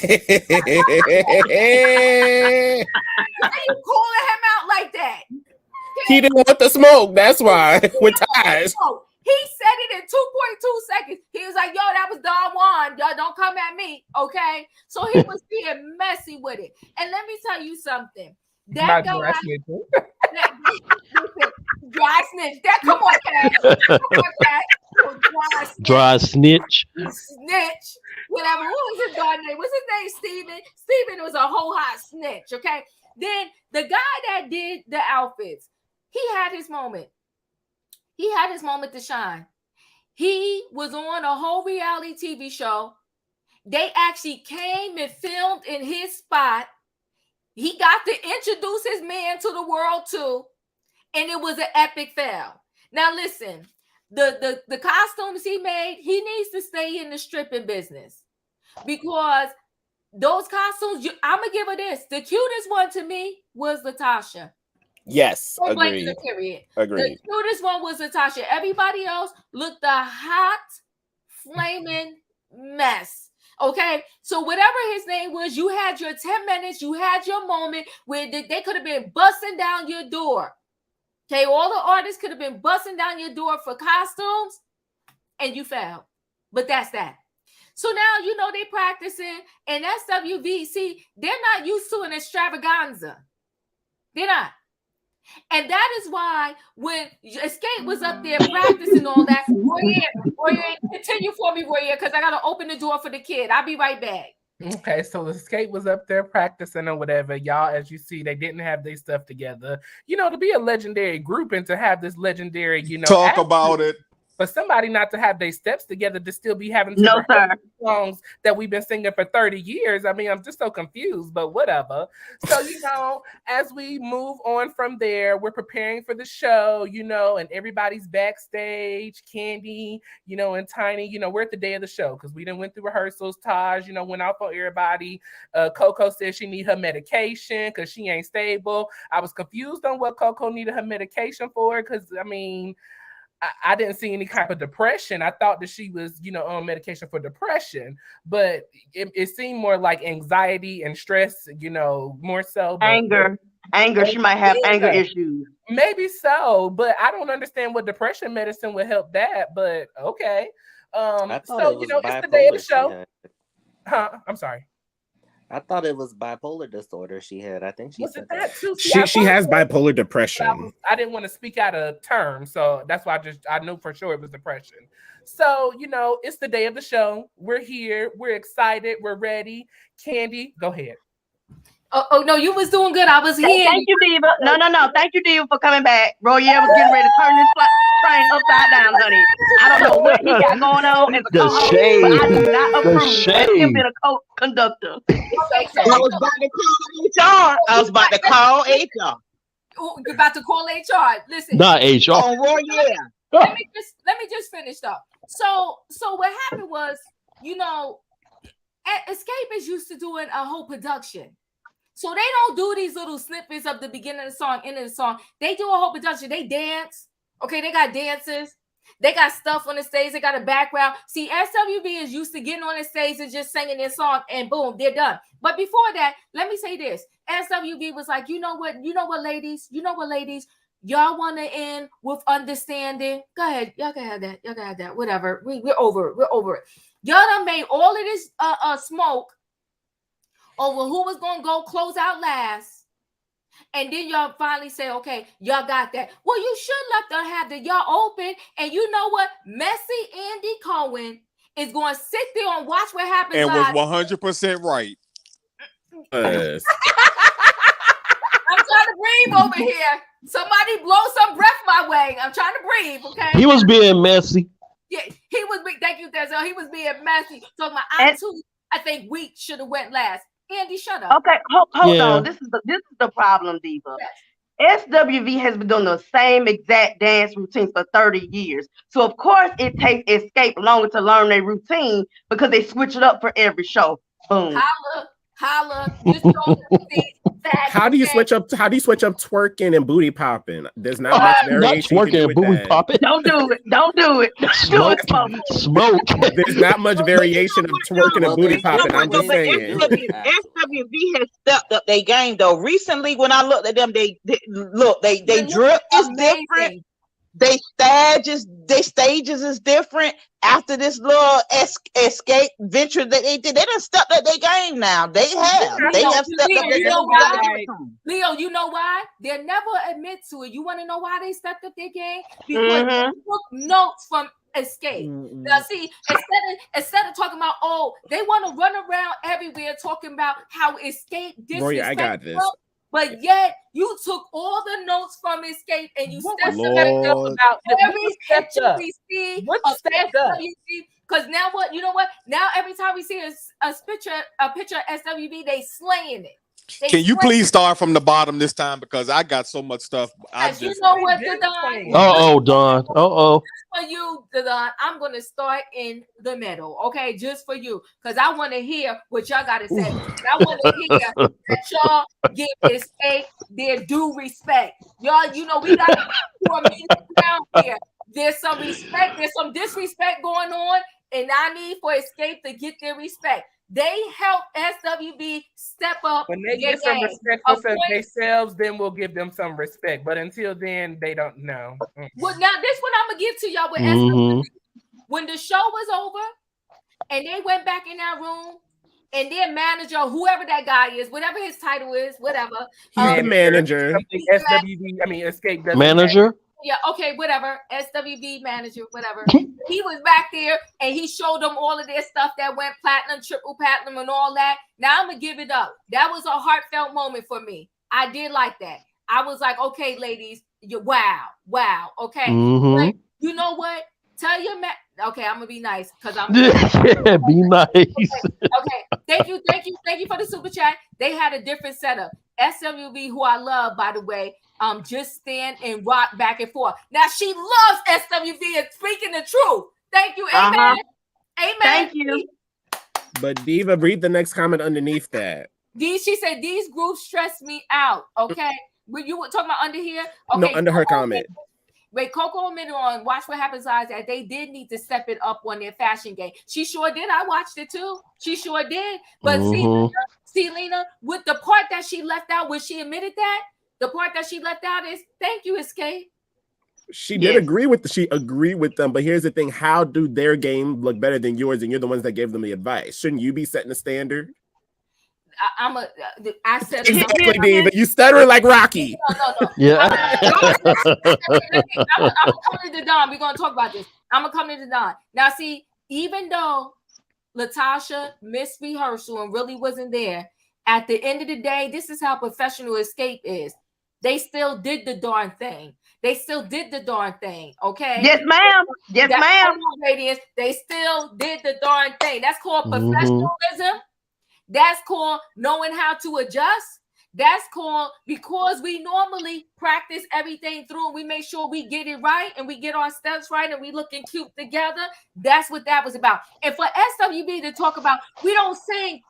are you calling him out like that? He didn't want the smoke. That's why. With Taj. He said it in 2.2 seconds. He was like, yo, that was Don Juan. Y'all don't come at me. Okay. So he was being messy with it. And let me tell you something. That guy. Dry snitch. That come on, Cat. Dry snitch. Snitch. Whatever. What was his dog name? What's his name? Steven. Steven was a whole hot snitch. Okay. Then the guy that did the outfits, he had his moment. He had his moment to shine. He was on a whole reality TV show. They actually came and filmed in his spot. He got to introduce his man to the world too. And it was an epic fail. Now listen, the costumes he made, he needs to stay in the stripping business. Because those costumes, I'm going to give her this. The cutest one to me was LaTocha. Yes, agreed. The Agreed. cutest one was LaTocha. Everybody else looked a hot, flaming mess. Okay, so whatever his name was, you had your 10 minutes, you had your moment where they could have been busting down your door. Okay, all the artists could have been busting down your door for costumes, and you failed. But that's that. So now, you know, they practicing, and SWV, see, they're not used to an extravaganza. They're not. And that is why when XSCAPE was up there practicing all that, Royer, continue for me, Royer, because I got to open the door for the kid. I'll be right back. Okay, so the XSCAPE was up there practicing or whatever. Y'all, as you see, they didn't have their stuff together. You know, to be a legendary group and to have this legendary, you know, talk about it. For somebody not to have their steps together to still be having to No, sir. songs that we've been singing for 30 years. I mean, I'm just so confused, but whatever. So, you know, as we move on from there, we're preparing for the show, you know, and everybody's backstage, Candy, you know, and Tiny, you know, we're at the day of the show because we done went through rehearsals. Taj, you know, went off on everybody. Coco said she need her medication because she ain't stable. I was confused on what Coco needed her medication for because, I mean, I didn't see any kind of depression. I thought that she was, you know, on medication for depression, but it seemed more like anxiety and stress, you know, more so. Anger. She might have anger issues. Maybe so, but I don't understand what depression medicine would help that, but okay. So, you know, it's the day of the show. Huh? I'm sorry. I thought it was bipolar disorder she had. I think she said that too. She has bipolar depression. I didn't want to speak out of term, so that's why I knew for sure it was depression. So, you know, it's the day of the show. We're here. We're excited. We're ready. Candy, go ahead. Oh no, you was doing good. I was here. Thank you, Diva. No. Thank you, Diva, for coming back. Royer was getting ready to turn this train upside down, honey. I don't know what he got going on as a co-host, but I do not approve of him being a co-conductor. I was about to call HR. You're about to call HR. Listen. Not HR. Oh, Royer. Let me just finish up. So what happened was, you know, XSCAPE is used to doing a whole production. So they don't do these little snippets of the beginning of the song, end of the song. They do a whole production. They dance. Okay, they got dancers. They got stuff on the stage. They got a background. See, SWV is used to getting on the stage and just singing their song, and boom, they're done. But before that, let me say this. SWV was like, you know what, ladies? Y'all want to end with understanding? Go ahead. Y'all can have that. Whatever. We're over it. Y'all done made all of this smoke over who was going to go close out last. And then y'all finally say, okay, y'all got that. Well, you should let them have the y'all open. And you know what? Messy Andy Cohen is going to sit there and watch what happens. And was 100% right. I'm trying to breathe over here. Somebody blow some breath my way. I'm trying to breathe, okay? He was being messy. Yeah, he was being, thank you, Denzel. He was being messy. So I think we should have went last. Andy, shut up. Okay, hold on. This is the problem, Diva. SWV has been doing the same exact dance routine for 30 years. So, of course, it takes Escape longer to learn their routine because they switch it up for every show. Boom. Holla. You showed the facts. How do you switch up? How do you switch up twerking and booty popping? There's not much variation. Not twerking and booty popping. Don't do it. Don't do it. Smoke. Smoke. There's not much variation of twerking and booty popping. I'm just saying. SWV has stepped up their game though. Recently, when I looked at them, they drip is different. They stages is different. After this little escape venture that they did, they done stepped up their game now. They have stepped up their game. Leo, you know why? They'll never admit to it. You want to know why they stepped up their game? Because they took notes from Escape. Now, see, instead of talking about, they want to run around everywhere talking about how Escape disrespectful. Gloria, I got this. But yet you took all the notes from Escape and you stepped up about every picture we see of SWV. Because now what? You know what? Now every time we see a picture of SWV, they slaying it. Can you please start from the bottom this time because I got so much stuff. You know what, Don? Don. For you, Don, I'm gonna start in the middle, okay? Just for you, because I want to hear what y'all gotta say. I want to hear that y'all give Escape their due respect. Y'all, you know we got 4 minutes down here. There's some respect. There's some disrespect going on, and I need for Escape to get their respect. They help SWV step up. When they get some respect for themselves, then we'll give them some respect. But until then, they don't know. Well, now this one I'm gonna give to y'all with SWV. When the show was over and they went back in that room and their manager, whoever that guy is, whatever his title is, whatever. He's the manager. Escape manager. Yeah, okay, whatever. SWV manager, whatever. He was back there and he showed them all of their stuff that went platinum, triple platinum, and all that. Now I'm gonna give it up. That was a heartfelt moment for me. I did like that. I was like, okay, ladies, wow, okay. But you know what? Tell your okay, I'm gonna be nice because I'm be nice. Okay. Thank you for the super chat. They had a different setup. SWV, who I love, by the way, just stand and rock back and forth. Now she loves SWV and speaking the truth. Thank you. Amen. Amen. Thank you. But Diva, read the next comment underneath that. She said these groups stress me out. Okay. You were talking about under here? Okay. No, under her comment. Wait, Coco admitted on Watch What Happens Live that they did need to step it up on their fashion game. She sure did. I watched it too. She sure did. But see, Lena, with the part that she left out, when she admitted that, the part that she left out is thank you, Escape. She did agree with she agreed with them, but here's the thing: how do their game look better than yours? And you're the ones that gave them the advice. Shouldn't you be setting the standard? I said exactly, Diva. You stuttering like Rocky. No. Yeah. I'm coming to Don. We're gonna talk about this. I'm gonna come to Don. Now, see, even though LaTocha missed rehearsal and really wasn't there, at the end of the day, this is how professional Escape is. They still did the darn thing. Okay? Yes, ma'am. Yes, ma'am. They still did the darn thing. That's called professionalism. That's called knowing how to adjust. That's called because we normally practice everything through and we make sure we get it right and we get our steps right and we looking cute together. That's what that was about. And for SWV to talk about, we don't sing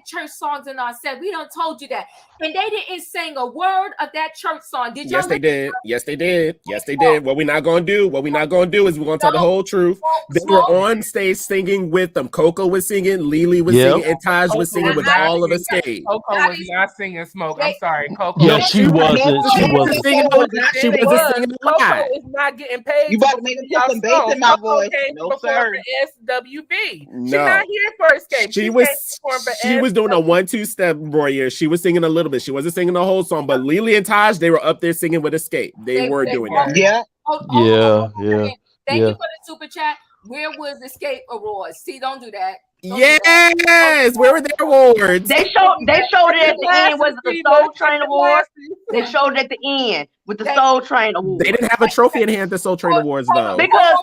church songs in our set. We done told you that. And they didn't sing a word of that church song. Did you? Yes, they did. Yes, they did. What we're not gonna do is we're gonna tell the whole truth. They were on stage singing with them. Coco was singing, Lily was singing, and Taj was singing with all of Escape. Coco was not singing Smoke. I'm sorry, Coco. Yeah, she wasn't. She wasn't singing. She wasn't singing. Coco is not getting paid. You about to make me put some bass in my voice? No, sir. SWV. No. She's not here for Escape. She was doing a 1-2 step warrior. She was singing a little bit. She wasn't singing the whole song. But Lily and Taj, they were up there singing with Escape. They were doing that. Yeah. Thank you for the super chat. Where was Escape Awards? See, don't do that. Yes, where were their awards? They showed it at the end with the Soul Train Award. They showed it at the end with the Soul Train Award. They didn't have a trophy in hand at the Soul Train Awards though. Because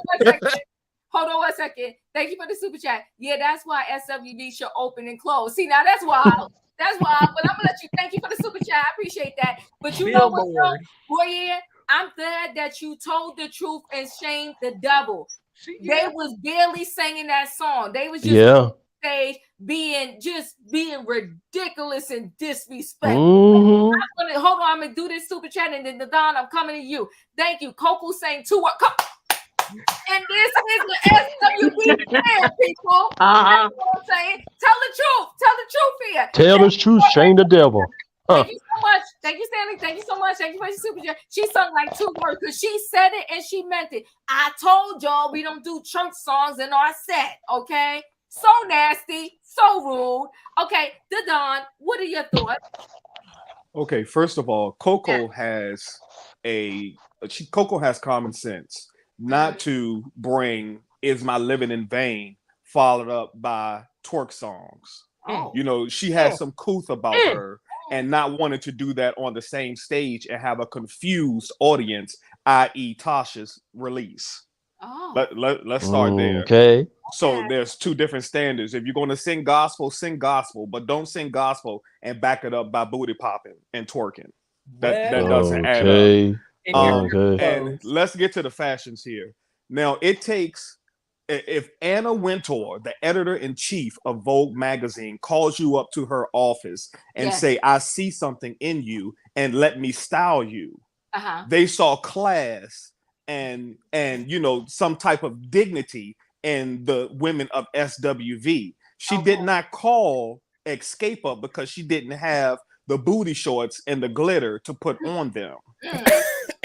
hold on one second. Thank you for the super chat. Yeah, that's why SWV should open and close. See, now that's wild. That's wild. But I'm gonna let you. Thank you for the super chat. I appreciate that. But But you know what, Billboard. Gloria? I'm glad that you told the truth and shamed the devil. They was barely singing that song. They was just on stage being ridiculous and disrespectful. Hold on, I'm gonna do this super chat, and then Don, I'm coming to you. Thank you. Coco saying 2 words. And this is the SWV plan, people. That's what I'm saying. Tell the truth. Tell the truth here. Tell the truth, shame the devil. Thank you so much. Thank you, Stanley. Thank you so much. Thank you for your super chat. She sung like 2 words because she said it and she meant it. I told y'all we don't do church songs in our set, okay? So nasty, so rude. Okay, Don, what are your thoughts? Okay, first of all, Coco has common sense not to bring "Is My Living in Vain" followed up by twerk songs. You know, she has some couth about her and not wanting to do that on the same stage and have a confused audience, i.e. Tasha's release. Let's start there. Okay. So there's 2 different standards. If you're going to sing gospel, but don't sing gospel and back it up by booty popping and twerking. That doesn't add up. And let's get to the fashions here. Now, it takes, if Anna Wintour, the editor-in-chief of Vogue magazine, calls you up to her office and say, I see something in you and let me style you. They saw class and some type of dignity in the women of SWV. She did not call XSCAPE up because she didn't have the booty shorts and the glitter to put on them.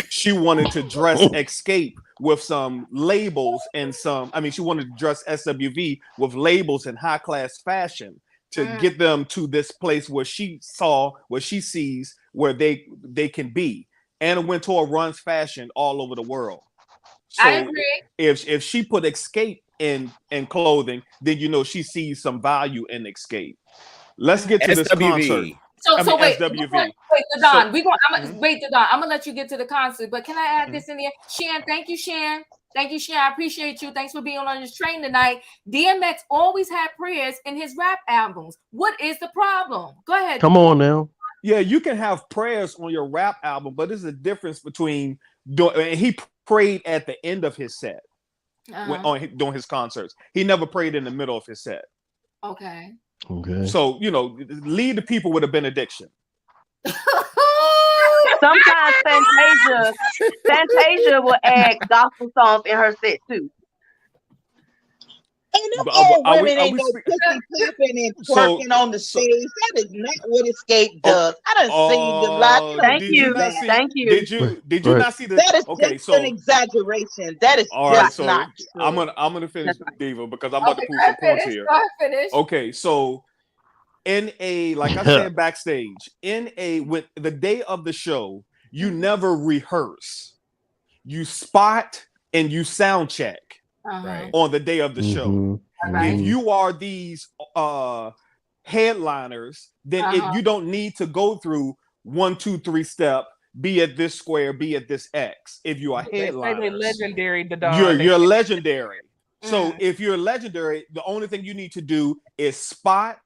She wanted to dress XSCAPE with some labels and she wanted to dress SWV with labels and high class fashion to get them to this place where she sees where they can be. Anna Wintour runs fashion all over the world. So I agree. If she put XSCAPE in clothing, then she sees some value in XSCAPE. Let's get to this concert. So wait, Don. I'm gonna let you get to the concert, but can I add this in there? Shan, thank you, Shan. Thank you, Shan. I appreciate you. Thanks for being on this train tonight. DMX always had prayers in his rap albums. What is the problem? Go ahead. Come on now. Yeah, you can have prayers on your rap album, but there's a difference between he prayed at the end of his set during his concerts. He never prayed in the middle of his set. Okay. So, lead the people with a benediction. Sometimes Fantasia will add gospel songs in her set too. And them old women ain't no pussy popping and twerking on the stage. That is not what XSCAPE does. I done seen them live. Thank you. Did you not see the? That is just an exaggeration. That is just not true. I'm gonna finish, Diva, because I'm about to prove some points here. Okay, so like I said backstage, with the day of the show, you never rehearse. You spot and you sound check on the day of the show. If you are these headliners, then you don't need to go through 1, 2, 3 step. Be at this square. Be at this X. If you are headliners, they're legendary. You're legendary. So if you're legendary, the only thing you need to do is spot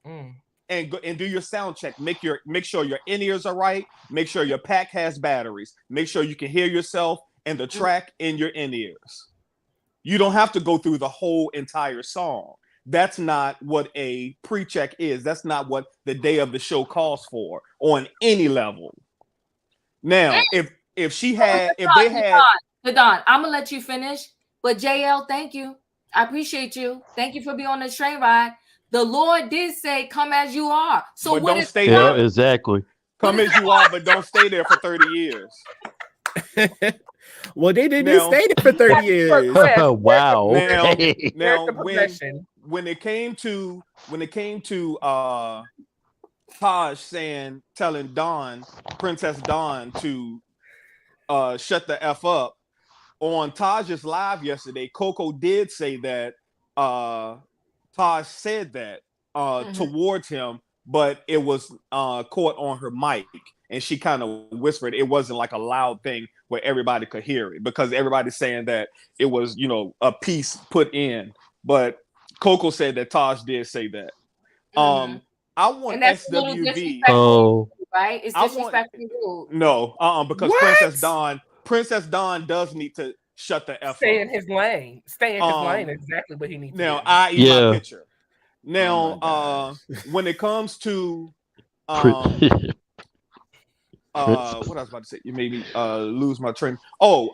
and go and do your sound check. Make sure your in-ears are right. Make sure your pack has batteries. Make sure you can hear yourself and the track in your in-ears. You don't have to go through the whole entire song. That's not what a pre-check is. That's not what the day of the show calls for on any level. Now, if they had Don, I'm gonna let you finish. But JL, thank you. I appreciate you. Thank you for being on this train ride. The Lord did say, "Come as you are." So but what don't is stay there. Exactly. Come as you are, but don't stay there for 30 years. Well, they didn't stay there for 30 years. Wow. Now when it came to Taj telling Princess Dawn to shut the F up on Taj's live yesterday, Coco did say that Taj said that towards him, but it was caught on her mic and she kind of whispered. It wasn't like a loud thing where everybody could hear it because everybody's saying that it was, a piece put in. But Coco said that Taj did say that. I want SWV. right? It's disrespectful rude. No, because Princess Dawn does need to shut the F Stay up. in his lane. Stay in his lane. Exactly what he needs now, to do. I eat my picture. Oh Now, when it comes to what I was about to say, you made me lose my train. Oh,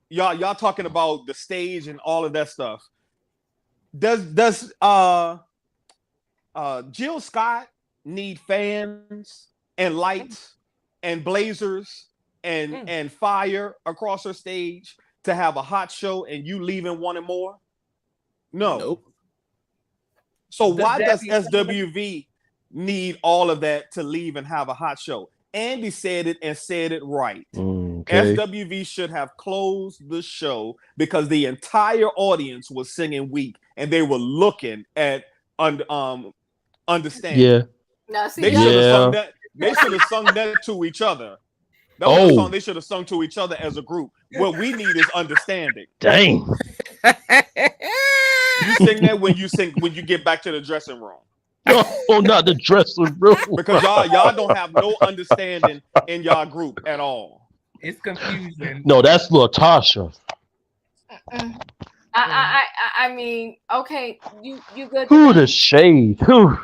y'all talking about the stage and all of that stuff. Does Jill Scott need fans and lights and blazers and fire across her stage to have a hot show, and you leaving wanting more? No. Nope. So why does SWV need all of that to leave and have a hot show? Andy said it and said it right. Okay. SWV should have closed the show because the entire audience was singing weak and they were looking at understanding. Yeah. Now, see, They should have sung that. They should have sung that to each other. That was a song they should have sung to each other as a group. What we need is understanding. Dang. You sing that when you get back to the dressing room. Oh, not the dressing room. Because y'all don't have no understanding in y'all group at all. It's confusion. No, that's LaTocha. I mean, okay, you good? Who the shade? Who?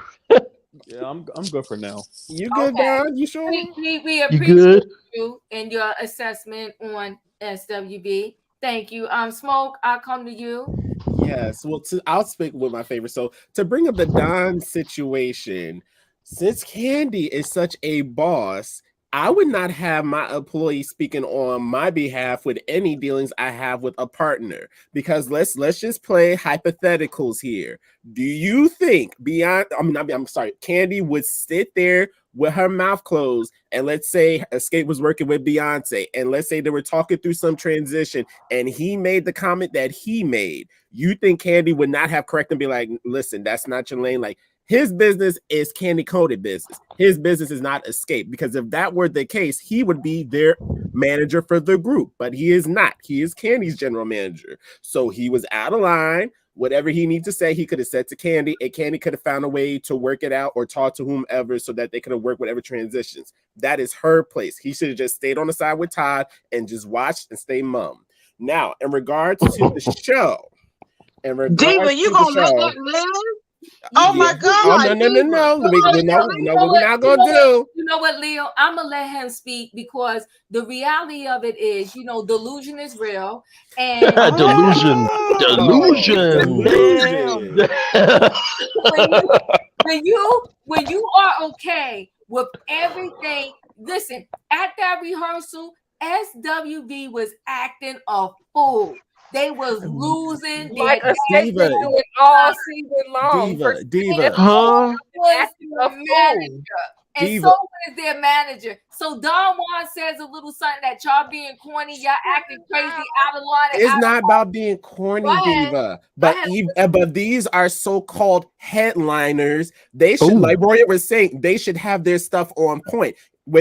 Yeah, I'm good for now. You good, Don? You sure? We appreciate you and your assessment on SWV. Thank you. Smoke, I'll come to you. Yes. Well, I'll speak with my favorite. So to bring up the Don situation, since Candy is such a boss, I would not have my employee speaking on my behalf with any dealings I have with a partner, because let's just play hypotheticals here. Do you think Candy would sit there with her mouth closed, and let's say Escape was working with Beyonce, and let's say they were talking through some transition, and he made the comment that he made? You think Candy would not have corrected and be like, listen, that's not your lane? Like, his business is Candy Coated business. His business is not Escape, because if that were the case, he would be their manager for the group, but he is not. He is Candy's general manager. So he was out of line. Whatever he needs to say, he could have said to Candy, and Candy could have found a way to work it out or talk to whomever so that they could have worked whatever transitions. That is her place. He should have just stayed on the side with Todd and just watched and stay mum. Now, in regards to the show, Diva, you gonna let that live? Oh my God! Oh, no! No, what we're not gonna do. You know what, Leo? I'm gonna let him speak, because the reality of it is, delusion is real, and delusion. when you are okay with everything, listen. At that rehearsal, SWV was acting a fool. They was losing. Like Escape been doing all season long. Diva. Was the manager. And so is their manager. So Don Juan says a little something that y'all being corny, y'all acting crazy, out of line. It's not about being corny, Diva. But these are so-called headliners. They should, like Roya was saying, they should have their stuff on point.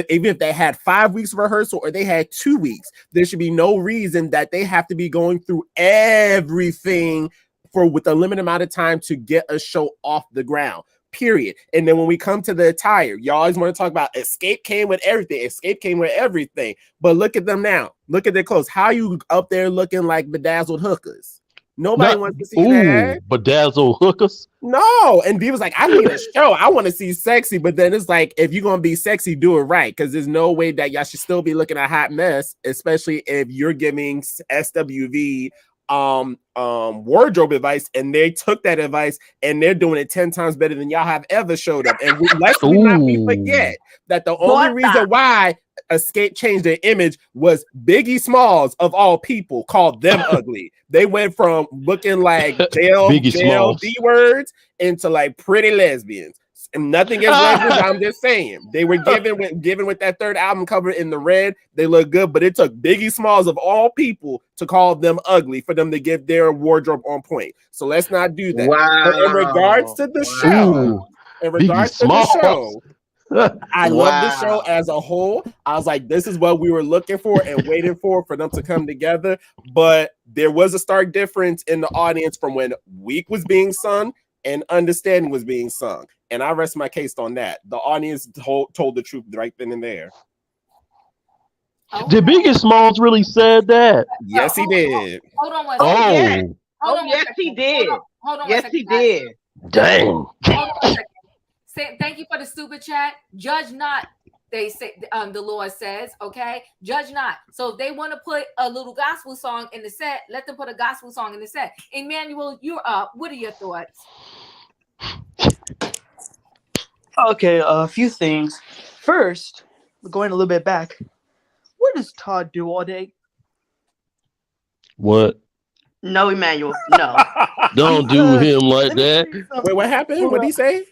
Even if they had 5 weeks of rehearsal or they had 2 weeks, there should be no reason that they have to be going through everything with a limited amount of time to get a show off the ground, period. And then when we come to the attire, you always want to talk about Escape came with everything. But look at them now. Look at their clothes. How you up there looking like bedazzled hookers? Nobody wants to see that. Bedazzled hookers? No. And Diva's like, I need a show. I want to see sexy. But then it's like, if you're going to be sexy, do it right. Because there's no way that y'all should still be looking a hot mess, especially if you're giving SWV wardrobe advice, and they took that advice and they're doing it 10 times better than y'all have ever showed up. And let's not forget that the only reason why Escape changed their image was Biggie Smalls, of all people, called them ugly. They went from looking like jail D words into like pretty lesbians. And nothing against lesbians, I'm just saying. They were given with that third album cover in the red. They look good, but it took Biggie Smalls, of all people, to call them ugly for them to get their wardrobe on point. So let's not do that. Wow. But in regards to the show, I love the show as a whole. I was like, this is what we were looking for and waiting for them to come together. But there was a stark difference in the audience from when Week was being sung and understanding was being sung. And I rest my case on that. The audience told the truth right then and there. Did Biggie Smalls really said that? Yes, he did. Hold on one Oh, second. Oh, yes, he did. Hold on Yes, one second, he guys. did. dang. Hold on one second. Thank you for the super chat. Judge not, they say, the Lord says, okay? Judge not. So if they want to put a little gospel song in the set, let them put a gospel song in the set. Emmanuel, you're up. What are your thoughts? Okay, a few things. First, going a little bit back, what does Todd do all day? What? No, Emmanuel. No. Don't do him like that. Wait, what happened? What did he say?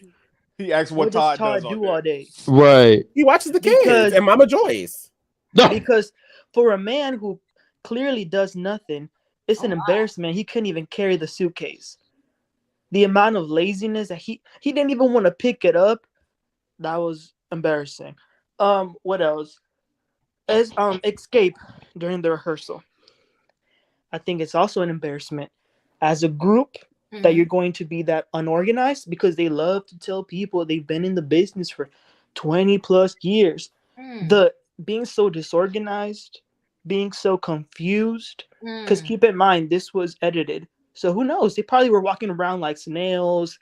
He asked What does Todd Todd do all day? Right. He watches the kids and Mama Joyce. Because for a man who clearly does nothing, it's an embarrassment. He couldn't even carry the suitcase. The amount of laziness that he didn't even want to pick it up, that was embarrassing. What else? As XSCAPE during the rehearsal, I think it's also an embarrassment as a group that you're going to be that unorganized, because they love to tell people they've been in the business for 20 plus years. The being so disorganized, being so confused, because keep in mind, this was edited. So who knows? They probably were walking around like snails.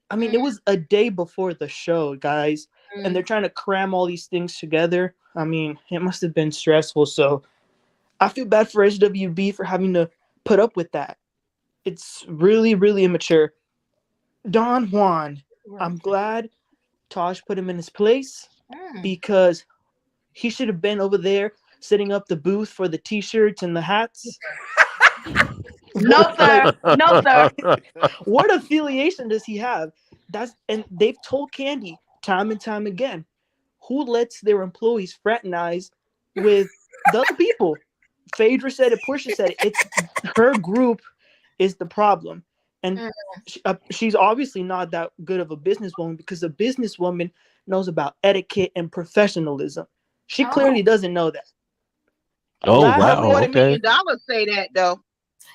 I mean, it was a day before the show, guys, and they're trying to cram all these things together. I mean, it must have been stressful. So I feel bad for SWB for having to put up with that. It's really, really immature. Don Juan, I'm glad Tosh put him in his place, because he should have been over there setting up the booth for the t-shirts and the hats. No, sir. No, sir. What affiliation does he have? And they've told Candy time and time again, who lets their employees fraternize with the other people? Phaedra said it, Portia said it. It's her group is the problem. And she's obviously not that good of a businesswoman, because a businesswoman knows about etiquette and professionalism. She clearly doesn't know that. Oh, wow. $40 million Okay. say that, though.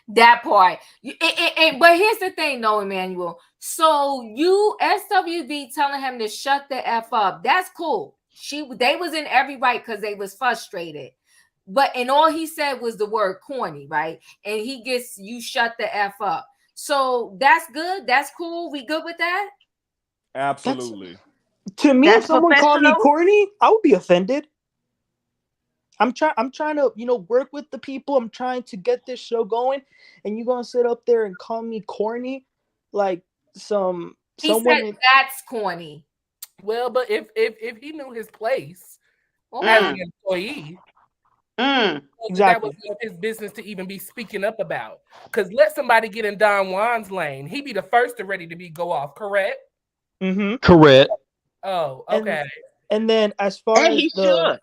That part. But here's the thing, though, Emmanuel. So you, SWV, telling him to shut the F up. That's cool. They was in every right because they was frustrated. And all he said was the word corny, right? And he gets you shut the F up. So that's good. That's cool. We good with that? Absolutely. To me, if someone called me corny, I would be offended. I'm trying to, work with the people. I'm trying to get this show going, and you're gonna sit up there and call me corny, like He said that's corny. Well, but if he knew his place as an employee, exactly, that was his business to even be speaking up about. Because let somebody get in Don Juan's lane, he'd be the first to ready to go off. Correct? Mm-hmm. Correct. Oh, okay. And then as far as the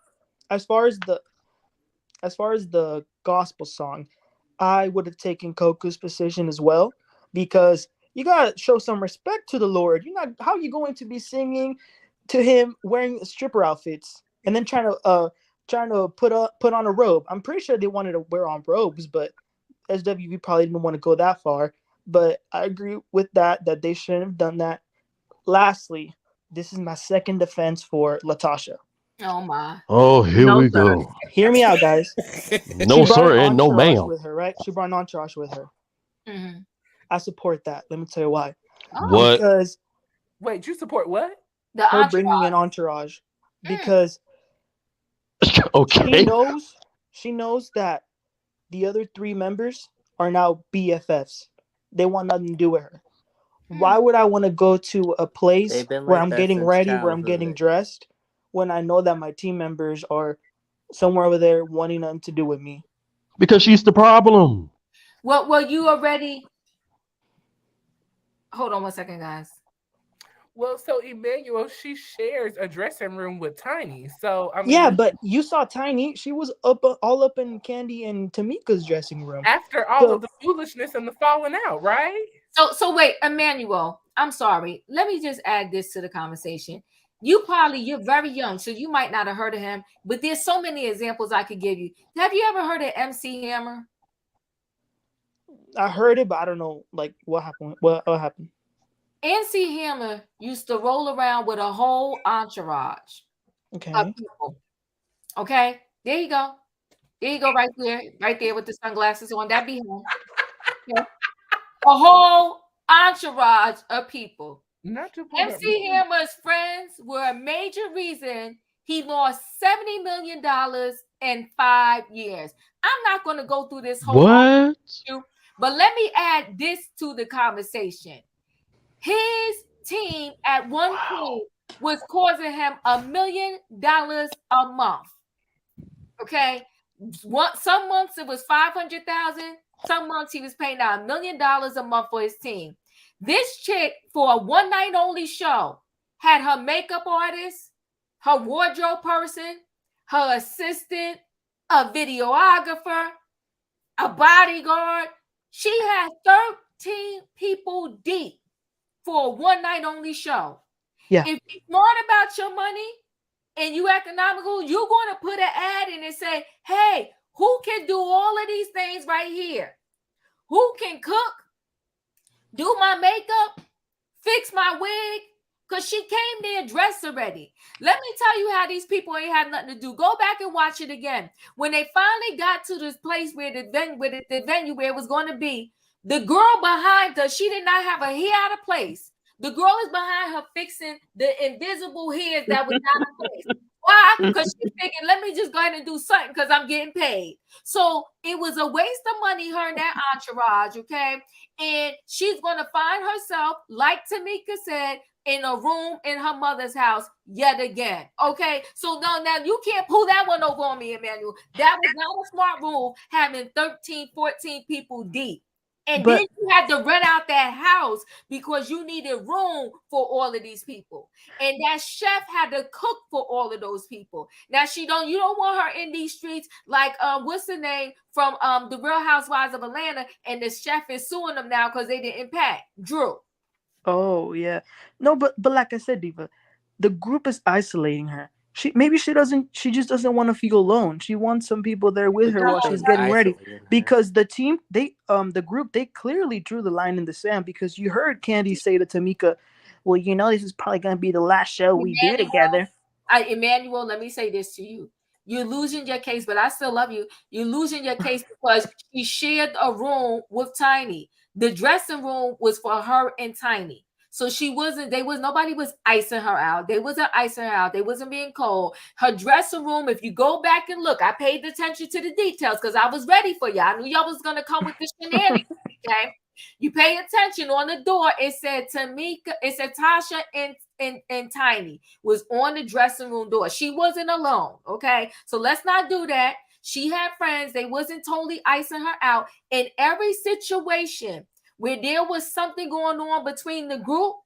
gospel song, I would have taken Coco's position as well, because you gotta show some respect to the Lord. How are you going to be singing to him wearing stripper outfits and then trying to put on a robe? I'm pretty sure they wanted to wear on robes, but SWV probably didn't want to go that far. But I agree with that they shouldn't have done that. Lastly, this is my second defense for LaTocha. Oh my. Oh, here we go. Hear me out, guys. No, sir, and no, ma'am. With her, right? She brought an entourage with her. Mm-hmm. I support that. Let me tell you why. What? Because wait, you support what? Her bringing an entourage. Because okay, she knows that the other three members are now BFFs. They want nothing to do with her. Why would I want to go to a place where I'm getting ready, where I'm getting dressed, when I know that my team members are somewhere over there wanting nothing to do with me? Because she's the problem. Well, you already. Hold on one second, guys. Well, so Emmanuel, she shares a dressing room with Tiny. So I mean, yeah, but you saw Tiny. She was all up in Candy and Tamika's dressing room after all of the foolishness and the falling out, right? So wait, Emmanuel, I'm sorry. Let me just add this to the conversation. You're very young, so you might not have heard of him, but there's so many examples I could give you. Have you ever heard of MC Hammer? I heard it, but I don't know, like, what happened. What happened? NC Hammer used to roll around with a whole entourage of people. Okay, there you go. There you go, right there with the sunglasses on. That be him. Okay. A whole entourage of people. MC Hammer's friends were a major reason he lost $70 million in 5 years. I'm not going to go through this whole issue, but let me add this to the conversation. His team at one point was causing him $1 million a month. Okay, some months it was 500,000. Some months he was paying out $1 million a month for his team. This chick, for a one night only show, had her makeup artist, her wardrobe person, her assistant, a videographer, a bodyguard. She had 13 people deep for a one night only show. Yeah. If you're smart about your money and you economical, you're going to put an ad in and say, hey, who can do all of these things right here? Who can cook, do my makeup, fix my wig? Because she came there dressed already. Let me tell you how these people ain't had nothing to do. Go back and watch it again. When they finally got to this place where the venue where it was going to be, the girl behind her, she did not have her hair out of place. The girl is behind her fixing the invisible hairs that was out of place. Why? Because she figured, let me just go ahead and do something because I'm getting paid. So it was a waste of money, her and that entourage, okay? And she's going to find herself, like Tamika said, in a room in her mother's house yet again, okay? So now you can't pull that one over on me, Emmanuel. That was not a smart move, having 13, 14 people deep. And then you had to rent out that house because you needed room for all of these people. And that chef had to cook for all of those people. Now you don't want her in these streets like what's the name from the Real Housewives of Atlanta, and the chef is suing them now because they didn't pay. Drew. Oh yeah. No, but like I said, Diva, the group is isolating her. She just doesn't want to feel alone. She wants some people there with her while she's getting ready. Because the team, the group, they clearly drew the line in the sand, because you heard Candy say to Tamika, well, this is probably gonna be the last show we do together. Emmanuel, let me say this to you. You're losing your case, but I still love you. You're losing your case because she shared a room with Tiny. The dressing room was for her and Tiny. So nobody was icing her out. They wasn't icing her out. They wasn't being cold. Her dressing room, if you go back and look, I paid attention to the details because I was ready for y'all. I knew y'all was going to come with the shenanigans, okay? You pay attention on the door. It said Tamika, it said Tasha and Tiny was on the dressing room door. She wasn't alone, okay? So let's not do that. She had friends. They wasn't totally icing her out. In every situation where there was something going on between the group,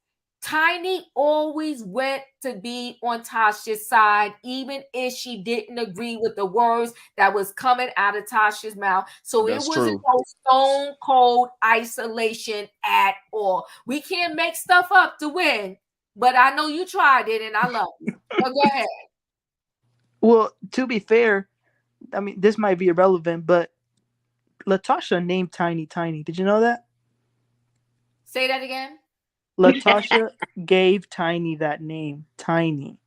Tiny always went to be on Tasha's side, even if she didn't agree with the words that was coming out of Tasha's mouth. So it wasn't no stone cold isolation at all. We can't make stuff up to win, but I know you tried it and I love you. So go ahead. Well, to be fair, I mean, this might be irrelevant, but LaTocha named Tiny Tiny. Did you know that? Say that again. LaTocha gave Tiny that name, Tiny,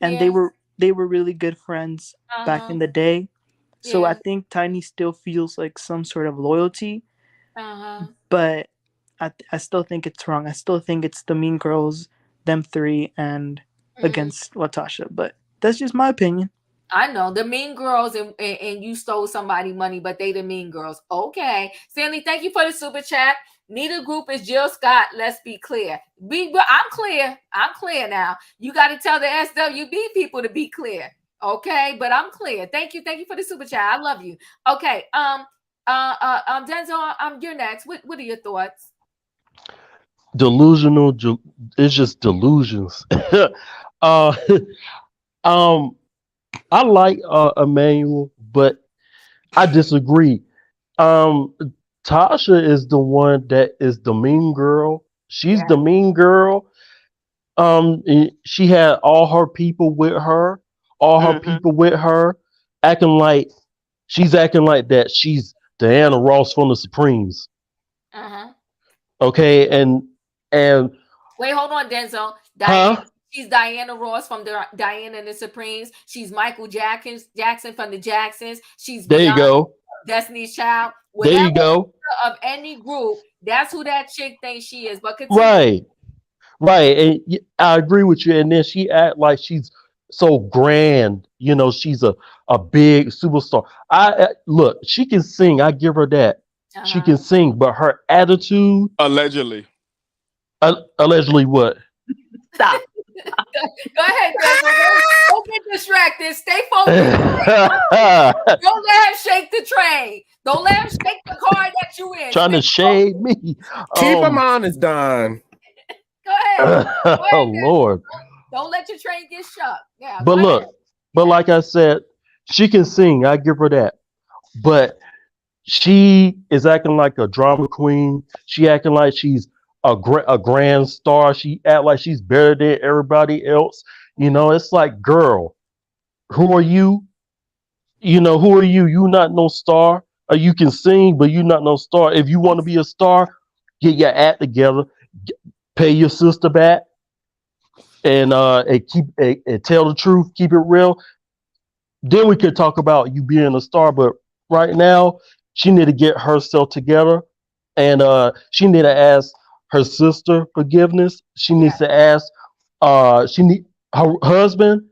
and they were really good friends back in the day. So I think Tiny still feels like some sort of loyalty, but I still think it's wrong. I still think it's the Mean Girls, them three, and against LaTocha. But that's just my opinion. I know the Mean Girls, and you stole somebody money, but they the Mean Girls. Okay, Stanley, thank you for the super chat. Neither group is Jill Scott. Let's be clear. I'm clear. I'm clear now. You got to tell the SWB people to be clear. Okay, but I'm clear. Thank you. Thank you for the super chat. I love you. Okay. Denzel, you're next. What are your thoughts? Delusional. It's just delusions. I like Emmanuel, but I disagree. Tasha is the one that is the mean girl. She's the mean girl. She had all her people with her, acting like that she's Diana Ross from the Supremes. Okay, and Wait, hold on, Denzel. Huh? She's Diana Ross from Diana and the Supremes. She's Michael Jackson from the Jacksons. She's There you Beyonce, go. Destiny's Child. There you Whatever go. of any group, that's who that chick thinks she is. But continue. Right. Right. And I agree with you. And then she act like she's so grand. You know, she's a big superstar. Look, she can sing. I give her that. She can sing, but her attitude, Allegedly. allegedly what? Stop. Go ahead, Denzel. Don't get distracted. Stay focused. Don't let her shake the train. Don't let her shake the car that you in. Trying to shade me. Keep him on, it's done. Go ahead. Go ahead, Oh Lord. Don't let your train get shut. Yeah. But look, but like I said, she can sing. I give her that. But she is acting like a drama queen. She acting like she's a grand star. She act like she's better than everybody else. You know, it's like, girl, who are you? You know, who are you? You not no star. Or you can sing, but you not no star. If you want to be a star, get your act together. Pay your sister back. And keep and tell the truth. Keep it real. Then we could talk about you being a star. But right now, she need to get herself together, and she need to ask her sister forgiveness. She needs to ask her husband,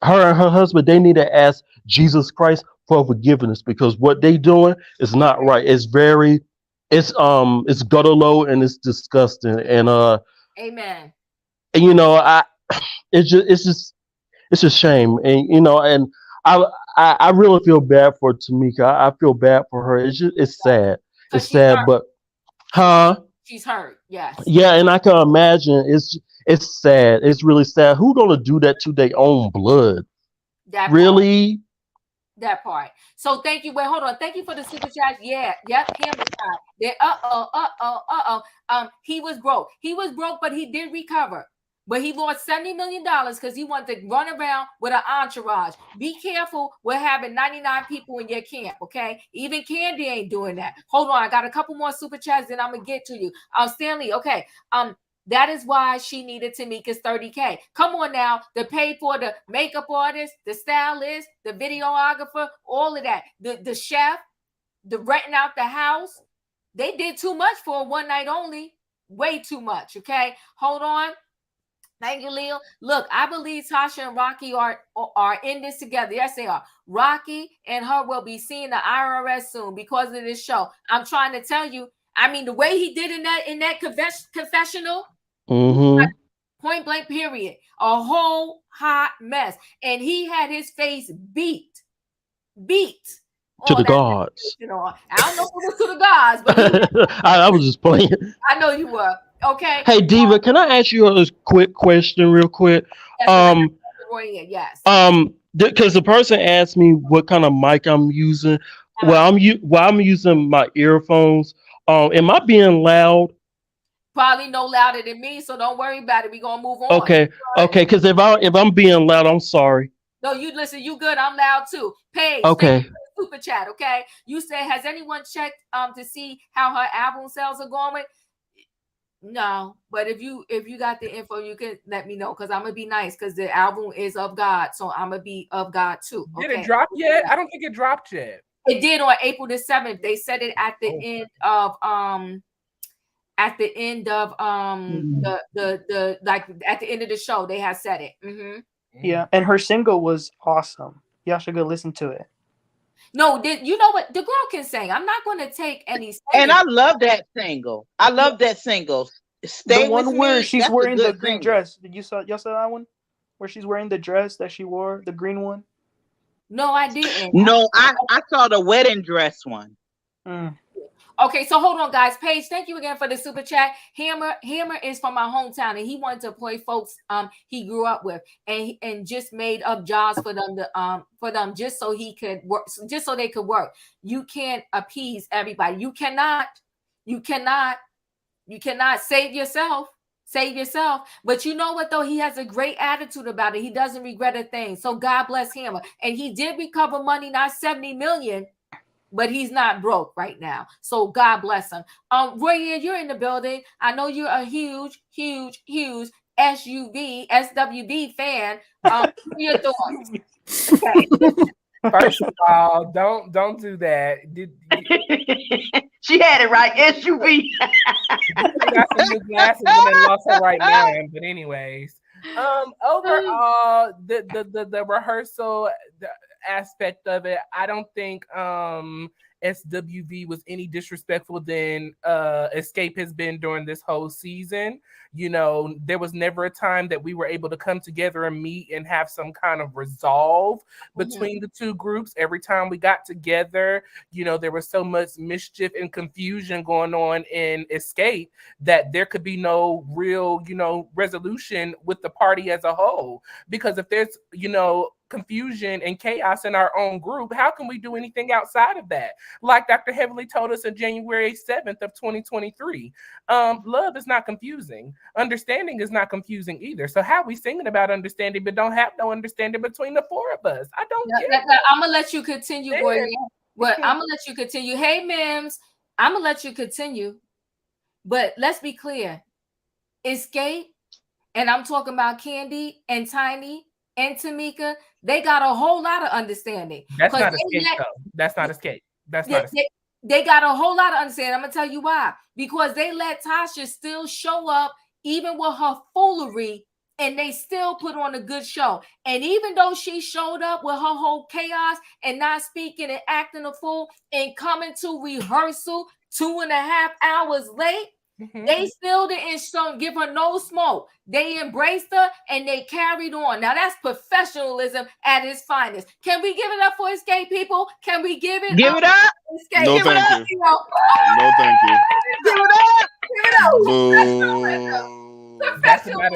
her and her husband, they need to ask Jesus Christ for forgiveness, because what they doing is not right. It's guttural and it's disgusting. And amen. And you know, it's a shame. And you know, and I really feel bad for Tamika. I feel bad for her. It's sad. It's sad, hurt. But she's hurt. Yes. Yeah, and I can imagine it's sad. It's really sad. Who gonna do that to their own blood? That really? Part. That part. So thank you. Wait, hold on. Thank you for the super chat. Yeah. Yep. Hammer time. He was broke. He was broke, but he did recover. But he lost $70 million because he wanted to run around with an entourage. Be careful with having 99 people in your camp, okay? Even Candy ain't doing that. Hold on, I got a couple more super chats, then I'm gonna get to you. Stanley, okay. That is why she needed Tamika's $30K. Come on now, to pay for the makeup artist, the stylist, the videographer, all of that. The chef, the renting out the house. They did too much for a one night only. Way too much, okay? Hold on. Thank you, Leo. Look, I believe Tasha and Rocky are in this together. Yes, they are. Rocky and her will be seeing the IRS soon because of this show. I'm trying to tell you. I mean, the way he did in that confessional, point blank, period, a whole hot mess, and he had his face beat to the gods. You know, I don't know if it was to the gods, but I was just playing. I know you were. Okay. Hey, Diva, can I ask you a quick question real quick? Yes. Because the person asked me what kind of mic I'm using. I'm using my earphones. Am I being loud? Probably no louder than me, so don't worry about it. We're gonna move on. Okay. Because if I'm being loud, I'm sorry. No, you listen, you good. I'm loud too. Paige. Okay. Super chat, okay? You say, has anyone checked to see how her album sales are going? No, but if you got the info, you can let me know, because I'm gonna be nice, because the album is of God, so I'm gonna be of God too. Okay? Did it drop yet? I don't think it dropped yet. It did on April the 7th. They said it at the end of the like at the end of the show. They had said it. Yeah, and her single was awesome. Y'all should go listen to it. No, you know what? The girl can sing. I'm not going to take any. And I love that single. I love that single. Stay the one with where me. she's That's wearing the green single. dress. Y'all saw that one? Where she's wearing the dress that she wore, the green one? No, I didn't. No, I saw the wedding dress one. Okay, so hold on, guys. Paige, thank you again for the super chat. Hammer is from my hometown, and he wanted to play folks he grew up with, and just made up jobs for them just so he could work, just so they could work. You can't appease everybody. You cannot save yourself. Save yourself. But you know what, though? He has a great attitude about it. He doesn't regret a thing. So God bless Hammer. And he did recover money, not $70 million. but he's not broke right now. So God bless him. Roy, you're in the building. I know you're a huge SWV fan. Your thoughts? Okay. First of all, don't do that. She had it right. SUV. Got some new glasses and they lost her right mind. But anyways, overall, the rehearsal aspect of it, I don't think SWV was any disrespectful than Escape has been during this whole season. You know, there was never a time that we were able to come together and meet and have some kind of resolve between the two groups. Every time we got together, you know, there was so much mischief and confusion going on in Escape that there could be no real, you know, resolution with the party as a whole. Because if there's, you know, confusion and chaos in our own group, how can we do anything outside of that? Like Dr. Heavenly told us on January 7th of 2023, love is not confusing. Understanding is not confusing either. So how are we singing about understanding but don't have no understanding between the four of us? I don't get it. I'm gonna let you continue, Gloria. Well, I'm gonna let you continue. Hey, Mims, I'm gonna let you continue. But let's be clear. Escape, and I'm talking about Candy and Tiny and Tamika, they got a whole lot of understanding. That's not Escape, though. That's not Escape. That's not Escape. They got a whole lot of understanding. I'm gonna tell you why. Because they let Tasha still show up, even with her foolery, and they still put on a good show. And even though she showed up with her whole chaos and not speaking and acting a fool and coming to rehearsal 2.5 hours late, they still didn't give her no smoke. They embraced her and they carried on. Now that's professionalism at its finest. Can we give it up for Escape, people? Can we give it up? Give it up. Escape. No, Give thank it up. you. No, thank you. Give it up. Give it up. That's about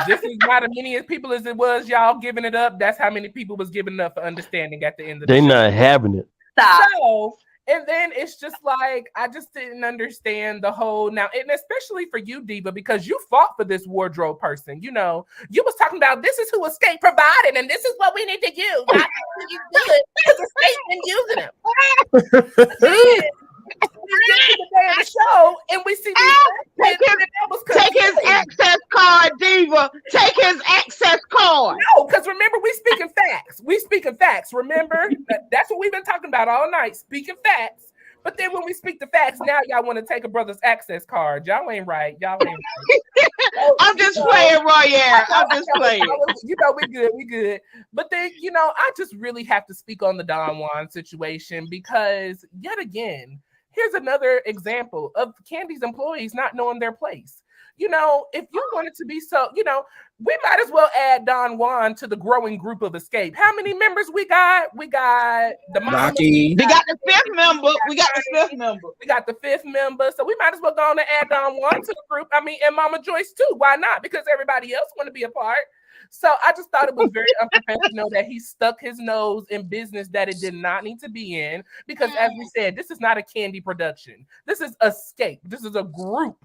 just as not as many as people as it was y'all giving it up. That's how many people was giving up for understanding at the end of the show. They not having it. Stop. So, and then it's just like, I just didn't understand the whole now, and especially for you, Diva, because you fought for this wardrobe person. You know, you was talking about this is who Escape provided, and this is what we need to use. I think you do it because Escape been using them. We get to the day of the show, and we see take his access card, Diva. Take his access card. No, because remember, we speaking facts. We speaking facts. Remember, that's what we've been talking about all night, speaking facts. But then when we speak the facts, now y'all want to take a brother's access card. Y'all ain't right. Y'all ain't right. I'm just playing, Royer. I'm just playing. You know, we good. But then, you know, I just really have to speak on the Don Juan situation because, yet again, here's another example of Candy's employees not knowing their place. You know, if you wanted to be so, you know, we might as well add Don Juan to the growing group of Escape. How many members we got? We got the Rocky. We got the fifth member. We got the fifth member. So we might as well go on and add Don Juan to the group. I mean, and Mama Joyce too. Why not? Because everybody else want to be a part. So I just thought it was very unprofessional that he stuck his nose in business that it did not need to be in. Because as we said, this is not a Candy production. This is Escape. This is a group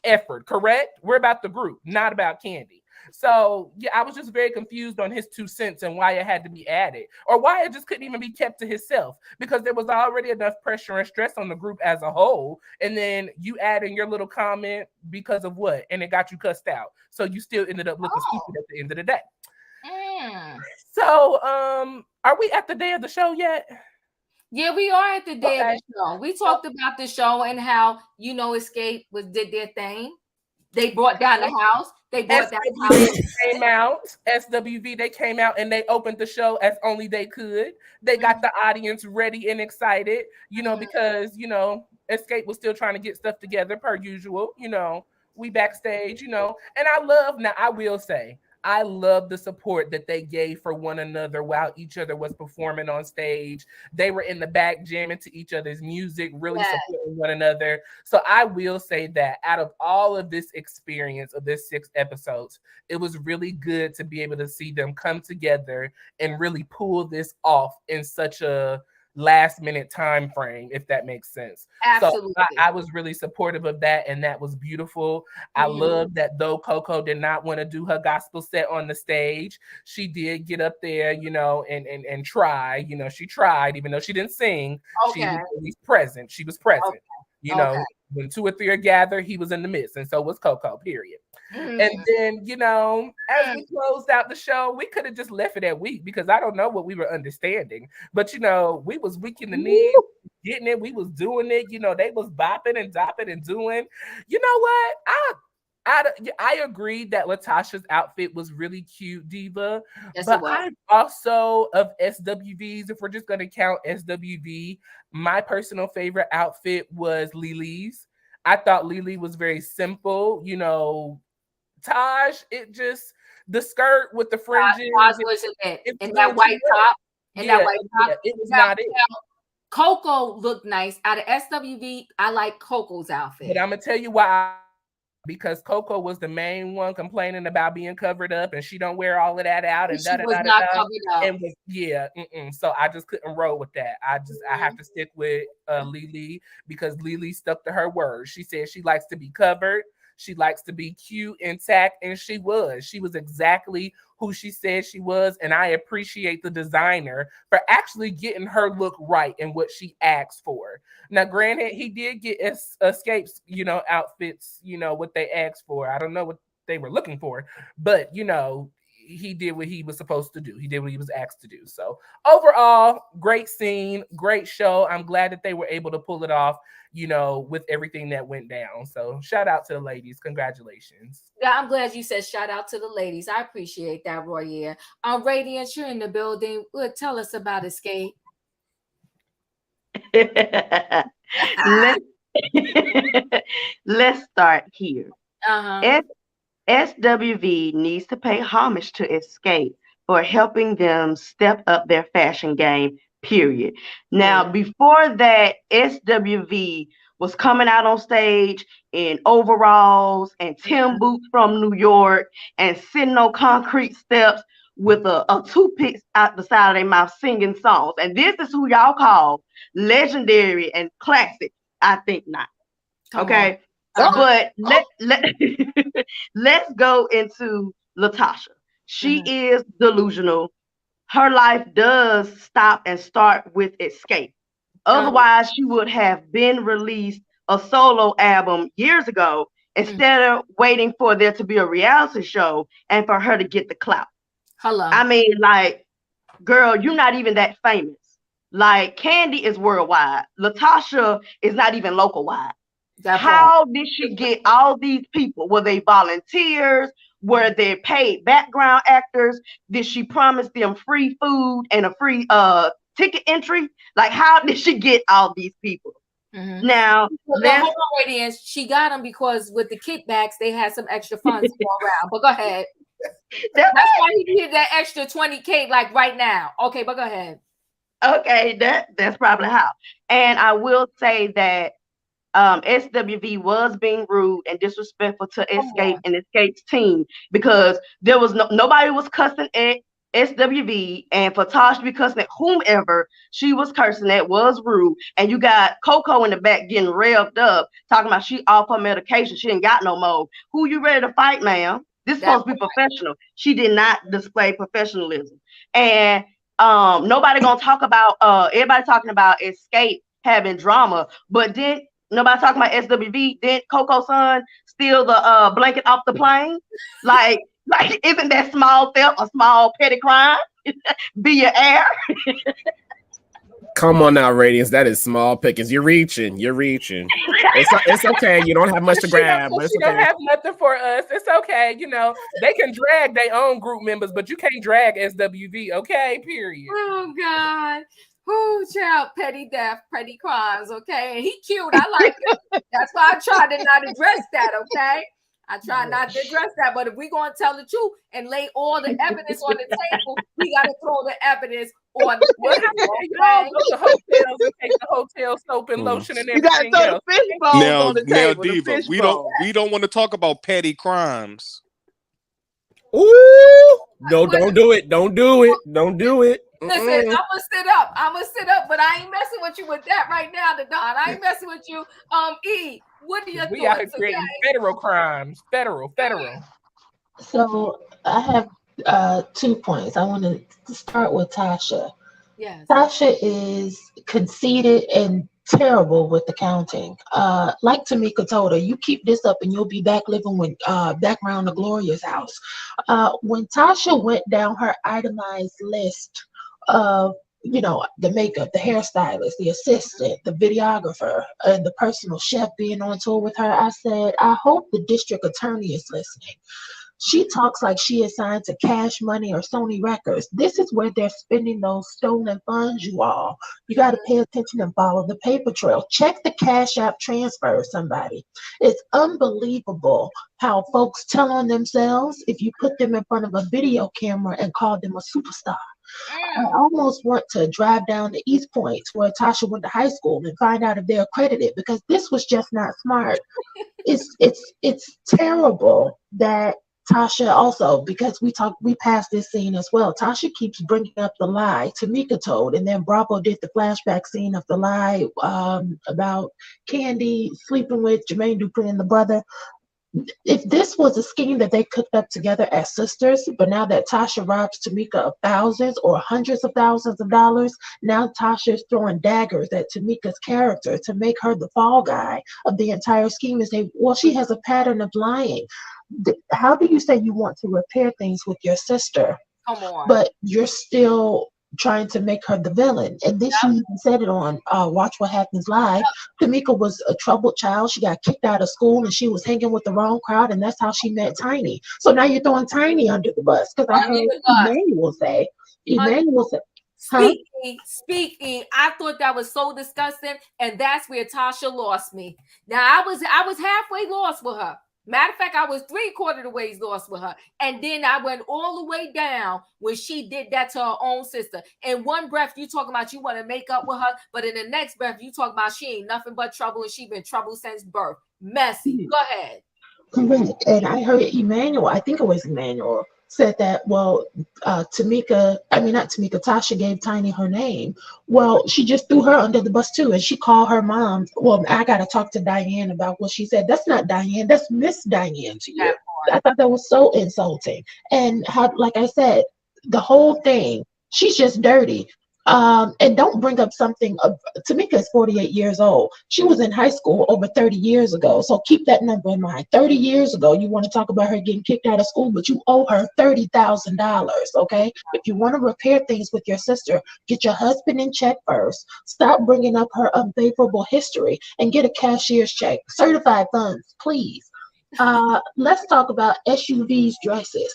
effort, correct? We're about the group, not about Candy. So yeah, I was just very confused on his 2 cents and why it had to be added, or why it just couldn't even be kept to himself, because there was already enough pressure and stress on the group as a whole. And then you add in your little comment because of what? And it got you cussed out. So you still ended up looking stupid at the end of the day. So are we at the day of the show yet? Yeah, we are at the day of the show. We talked about the show and how, you know, Escape did their thing. They brought down the house. They brought down the house. Came out. SWV, they came out and they opened the show as only they could. They got the audience ready and excited, you know, because, you know, Escape was still trying to get stuff together per usual. You know, we backstage, you know, and I will say, I love the support that they gave for one another while each other was performing on stage. They were in the back jamming to each other's music, really supporting one another. So I will say that out of all of this experience of this 6 episodes, it was really good to be able to see them come together and really pull this off in such a last minute time frame, if that makes sense. Absolutely. So I was really supportive of that, and that was beautiful. I love that though Coco did not want to do her gospel set on the stage, she did get up there, you know, and try. You know, she tried, even though she didn't sing. She was at least present. She was present. You know, when 2 or 3 are gathered, he was in the midst, and so was Coco, period. And then, you know, as we closed out the show, we could have just left it at weak because I don't know what we were understanding. But, you know, we was weak in the knee, getting it. We was doing it. You know, they was bopping and dopping and doing. You know what? I agreed that LaTosha's outfit was really cute, Diva. Yes, but I also, of SWVs, if we're just going to count SWV, my personal favorite outfit was Lily's. I thought Lily was very simple, you know. Taj, it just, the skirt with the fringes. Taj wasn't it. And that white top. And that white top. It was not it. Coco looked nice. Out of SWV, I like Coco's outfit. But I'm going to tell you why. Because Coco was the main one complaining about being covered up, and she don't wear all of that out, and she was not covered up. And so I just couldn't roll with that. I have to stick with Lily, because Lily stuck to her word. She said she likes to be covered. She likes to be cute, intact, and she was exactly who she said she was. And I appreciate the designer for actually getting her look right and what she asked for. Now, granted, he did get XSCAPE's, you know, outfits, you know, what they asked for. I don't know what they were looking for, but, you know, he did what he was supposed to do. He did what he was asked to do. So overall, great scene, great show. I'm glad that they were able to pull it off, you know, with everything that went down. So shout out to the ladies. Congratulations. Yeah, I'm glad you said shout out to the ladies. I appreciate that, Roy. Yeah. Radiance, you're in the building. Tell us about XSCAPE. Let's start here. SWV needs to pay homage to XSCAPE for helping them step up their fashion game, period. Now, before that, SWV was coming out on stage in overalls and Tim boots from New York and sitting on concrete steps with a toothpick out the side of their mouth singing songs. And this is who y'all call legendary and classic. I think not. Okay. But let's go into LaTocha. She is delusional. Her life does stop and start with XSCAPE. Otherwise, she would have been released a solo album years ago instead of waiting for there to be a reality show and for her to get the clout. Hello. I mean, like, girl, you're not even that famous. Like, Candy is worldwide. LaTocha is not even local wide. How did she get all these people? Were they volunteers? Were they paid background actors? Did she promise them free food and a free ticket entry? Like, how did she get all these people? Now, she got them because with the kickbacks, they had some extra funds to go around. But go ahead. That's why he did that extra 20K, like right now. Okay, but go ahead. Okay, that's probably how. And I will say that SWV was being rude and disrespectful to XSCAPE and XSCAPE's team, because there was nobody was cussing at SWV, and for Tasha to be cussing at whomever she was cursing at was rude. And you got Coco in the back getting revved up, talking about she off her medication, she ain't got no more. Who you ready to fight, ma'am? This is supposed to be professional. She did not display professionalism. And nobody gonna talk about everybody talking about XSCAPE having drama, but then nobody talking about SWV. Didn't Coco's son steal the blanket off the plane? Like, isn't that small theft a small petty crime? Be your heir. Come on now, Radiance. That is small pickings. You're reaching. It's okay. You don't have much to grab. She don't have nothing for us. It's okay. You know, they can drag their own group members, but you can't drag SWV. Okay, period. Oh God. Who child, petty death, petty crimes, okay? And he cute. I like it. That's why I tried to not address that, okay? I try not to address that, but if we're going to tell the truth and lay all the evidence on the table, we got to throw the evidence on the table, okay? Go to hotels and take the hotel soap and lotion and everything. You got to throw the fish bones on the table. Now, Diva, we don't want to talk about petty crimes. Ooh, no, don't do it. Don't do it. Don't do it. Listen, I'm gonna sit up, but I ain't messing with you with that right now, Don. I ain't messing with you. E, what are your We out here thoughts? creating federal crimes. Federal. So I have 2 points. I want to start with Tasha. Yes. Tasha is conceited and terrible with the counting. Like Tamika told her, you keep this up and you'll be back living with back around the Gloria's house. When Tasha went down her itemized list of the makeup, the hairstylist, the assistant, the videographer, and the personal chef being on tour with her, I said, I hope the district attorney is listening. She talks like she is signed to Cash Money or Sony Records. This is where they're spending those stolen funds, you all. You got to pay attention and follow the paper trail. Check the Cash App transfer, somebody. It's unbelievable how folks tell on themselves if you put them in front of a video camera and call them a superstar. I almost want to drive down to East Point where Tasha went to high school and find out if they're accredited, because this was just not smart. It's terrible that Tasha also, because we passed this scene as well. Tasha keeps bringing up the lie Tamika told, and then Bravo did the flashback scene of the lie about Candy sleeping with Jermaine Dupri and the brother. If this was a scheme that they cooked up together as sisters, but now that Tasha robs Tamika of thousands or hundreds of thousands of dollars, now Tasha is throwing daggers at Tamika's character to make her the fall guy of the entire scheme and say, well, she has a pattern of lying. How do you say you want to repair things with your sister, but you're still trying to make her the villain? And then she even said it on Watch What Happens Live. Tamika was a troubled child. She got kicked out of school and she was hanging with the wrong crowd, and that's how she met Tiny. So now you're throwing Tiny under the bus, because I heard Emmanuel say, Speaking, I thought that was so disgusting, and that's where Tasha lost me. Now I was halfway lost with her. Matter of fact, I was 3/4 of the ways lost with her. And then I went all the way down when she did that to her own sister. In one breath, you talking about you want to make up with her, but in the next breath, you talk about she ain't nothing but trouble and she been trouble since birth. Messy. Go ahead. Correct. And I heard Emmanuel, I think it was Emmanuel, said that, well, Tasha gave Tiny her name. Well, she just threw her under the bus too, and she called her mom. Well, I got to talk to Diane about what she said. That's not Diane, that's Miss Diane to you. I thought that was so insulting. And how, like I said, the whole thing, she's just dirty. And don't bring up something. Tamika is 48 years old. She was in high school over 30 years ago. So keep that number in mind. 30 years ago, you want to talk about her getting kicked out of school, but you owe her $30,000. Okay. If you want to repair things with your sister, get your husband in check first. Stop bringing up her unfavorable history and get a cashier's check. Certified funds, please. Let's talk about SUV's dresses.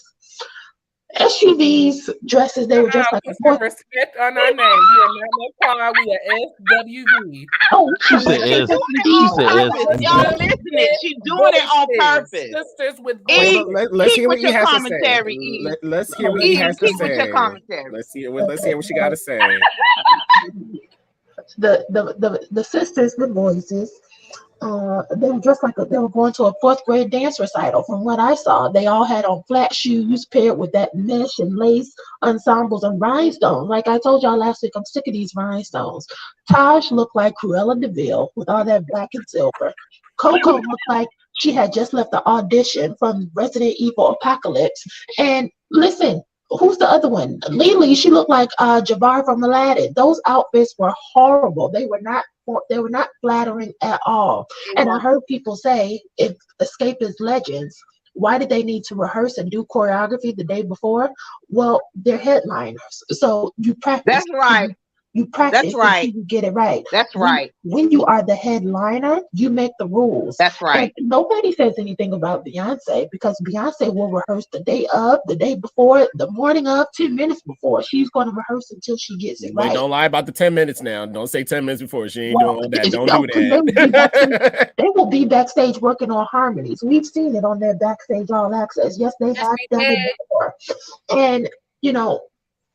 SUVs dresses, they were just like put some respect on our name. We are not no car, we are SWV. Oh, she said S. Y'all listening, she's doing it on purpose. Sisters with let's hear what he has to say. E. Let's hear what he has to Keep with say. your commentary. Let's hear what she got to say. The sisters, the voices, they were dressed like they were going to a 4th grade dance recital. From what I saw, they all had on flat shoes paired with that mesh and lace ensembles and rhinestones. Like I told y'all last week, I'm sick of these rhinestones. Taj looked like Cruella DeVille with all that black and silver. Coco looked like she had just left the audition from Resident Evil Apocalypse. And listen, who's the other one? Lily, she looked like Jabbar from Aladdin. Those outfits were horrible. They were not flattering at all. And I heard people say, if Escape is Legends, why did they need to rehearse and do choreography the day before? Well, they're headliners. So you practice. That's right. You practice. That's right. Until you get it right. That's right. When you are the headliner, you make the rules. That's right. And nobody says anything about Beyonce, because Beyonce will rehearse the day of, the day before, the morning of, 10 minutes before. She's going to rehearse until she gets it right. Don't lie about the 10 minutes now. Don't say 10 minutes before. She ain't doing that. Don't do that. They will be backstage working on harmonies. We've seen it on their Backstage All Access. Yes, they have done it before. And,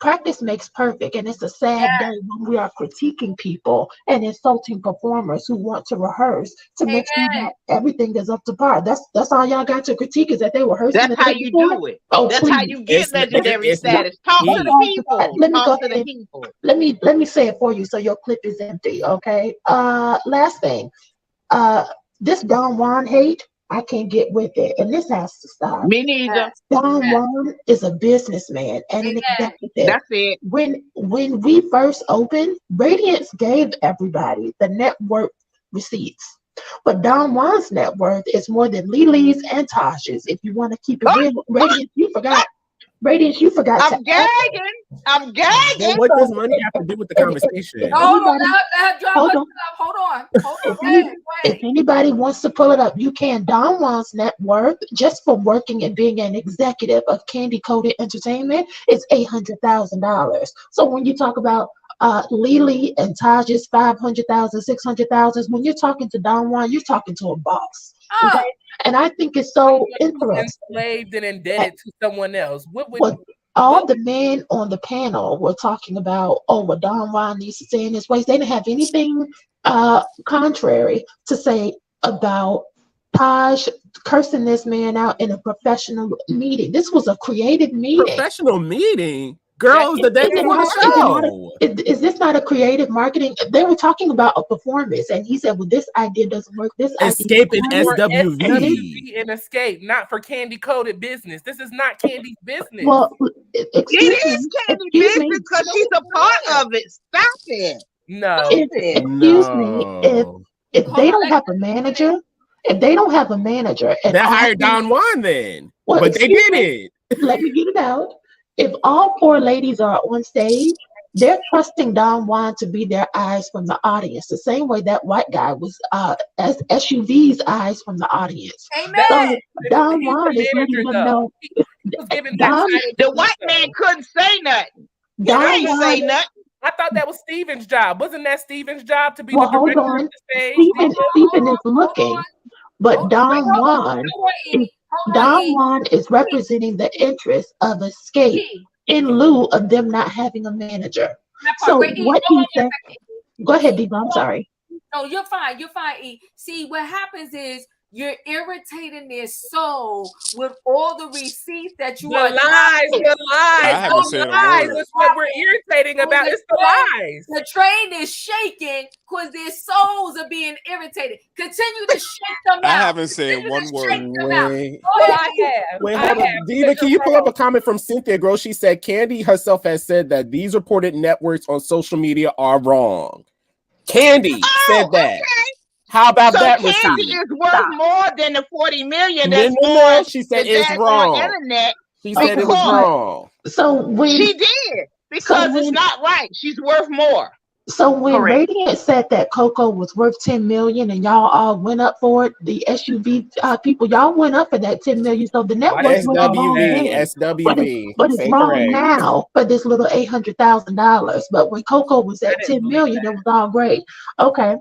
practice makes perfect, and it's a sad day when we are critiquing people and insulting performers who want to rehearse to make sure that everything is up to par. That's all y'all got to critique, is that they rehearsing. That's how you do it. Oh, that's please. how you get legendary it's status. Talk to the people. Let me Talk go to ahead. the people. Let me say it for you so your clip is empty. Okay. Last thing. This Don Juan hate, I can't get with it, and this has to stop. Me neither. Don Juan is a businessman and an executive. That's it. When we first opened, Radiance gave everybody the net worth receipts. But Don Juan's net worth is more than Lily's and Tasha's. If you want to keep it real, Radiance, you forgot. Radiance, you forgot. I'm gagging. I'm gagging. Well, what does money have to do with the conversation? Hold on. If anybody wants to pull it up, you can. Don Juan's net worth, just for working and being an executive of Candy Coated Entertainment, is $800,000. So when you talk about Lily and Taj's 500,000, 600,000, when you're talking to Don Juan, you're talking to a boss. Okay? And I think it's so interesting. Enslaved and indebted to someone else. All the men on the panel were talking about, what Don Juan needs to stay in his ways. They didn't have anything contrary to say about Taj cursing this man out in a professional meeting. This was a creative meeting. Professional meeting? Girls, the day before the show. Is this not a creative marketing? They were talking about a performance, and he said, well, this idea doesn't work. This Escape and SWV and Escape, not for Candy Coated business. This is not Candy's business. Well, it is Candy's business because she's a part of it. Stop it. No. Excuse me. If they don't have a manager, they hired Don Juan then. Well, but they did it. Let me get it out. If all four ladies are on stage, they're trusting Don Juan to be their eyes from the audience, the same way that white guy was as SUV's eyes from the audience. Amen. So Don Juan is letting them know. The white man couldn't say nothing. He ain't say nothing. I thought that was Steven's job. Wasn't that Steven's job to be the director hold on. of the stage? Stephen is looking, but Don Juan is representing the interests of Escape in lieu of them not having a manager. So what he said, go ahead, Diva, I'm sorry. No, you're fine. E. See, what happens is you're irritating their soul with all the receipts that you are. The lies. I haven't said a word. That's what we're irritating about. It's the lies. The train is shaking because their souls are being irritated. Continue to shake them out. I haven't said one word. Wait, hold on. Diva, can you pull up a comment from Cynthia Gross? She said Candy herself has said that these reported networks on social media are wrong. Candy said that. Okay. How about that Candy receipt? is worth more than the 40 million. No, she said it's wrong. Internet. She said it was wrong. So she did because it's not right. She's worth more. So when Radiant said that Coco was worth 10 million and y'all all went up for it, the SUV people, y'all went up for that 10 million. So the network SWV. But it's wrong now for this little $800,000. But when Coco was at 10 million, it was all great. Okay.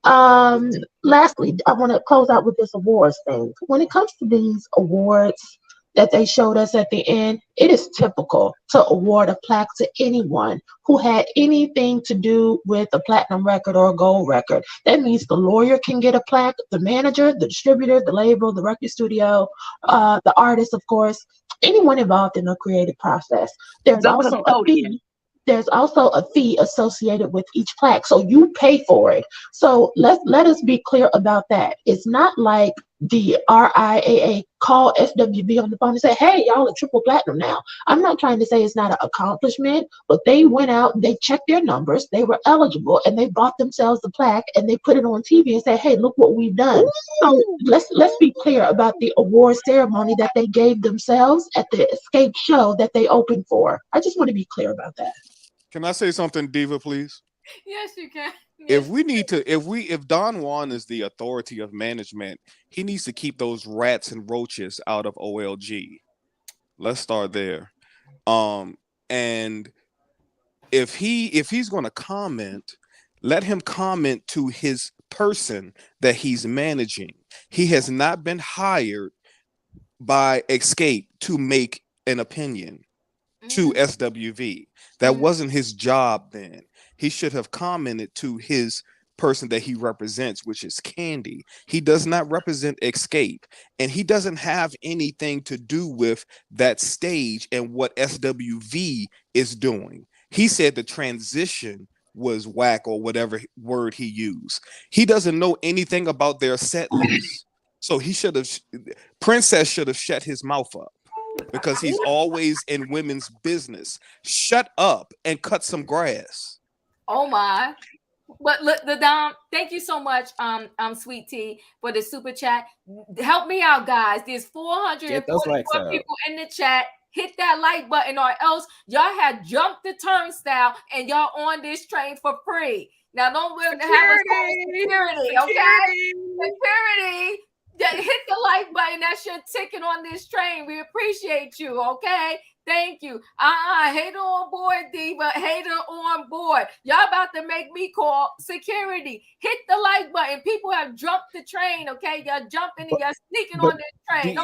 Lastly, I want to close out with this awards thing. When it comes to these awards that they showed us at the end, it is typical to award a plaque to anyone who had anything to do with a platinum record or a gold record. That means the lawyer can get a plaque, the manager, the distributor, the label, the record studio, the artist, of course, anyone involved in the creative process. There's also a fee. There's also a fee associated with each plaque, so you pay for it. So let us be clear about that. It's not like the RIAA call SWV on the phone and say, hey, y'all are triple platinum now. I'm not trying to say it's not an accomplishment, but they went out, they checked their numbers, they were eligible, and they bought themselves the plaque and they put it on TV and say, hey, look what we've done. So let's be clear about the award ceremony that they gave themselves at the Escape show that they opened for. I just want to be clear about that. Can I say something, Diva, please? Yes, you can. If Don Juan is the authority of management, he needs to keep those rats and roaches out of OLG. Let's start there. And if he's going to comment, let him comment to his person that he's managing. He has not been hired by Escape to make an opinion. to SWV. That wasn't his job then. He should have commented to his person that he represents, which is Candy. He does not represent XSCAPE, and he doesn't have anything to do with that stage and what SWV is doing. He said the transition was whack or whatever word he used. He doesn't know anything about their set list. So he should have, Princess should have shut his mouth up, because he's always in women's business. Shut up and cut some grass. Oh my. But look, the Dom, thank you so much, Sweet Tea, for the super chat. Help me out, guys. There's 444 people in the chat. Hit that like button, or else y'all had jumped the turnstile and y'all on this train for free. Now don't have a security, okay? Security. Hit the like button. That's your ticket on this train. We appreciate you, okay? Thank you. Hater on board, Diva. Hater on board. Y'all about to make me call security. Hit the like button. People have jumped the train, okay? Y'all jumping and y'all sneaking on this train.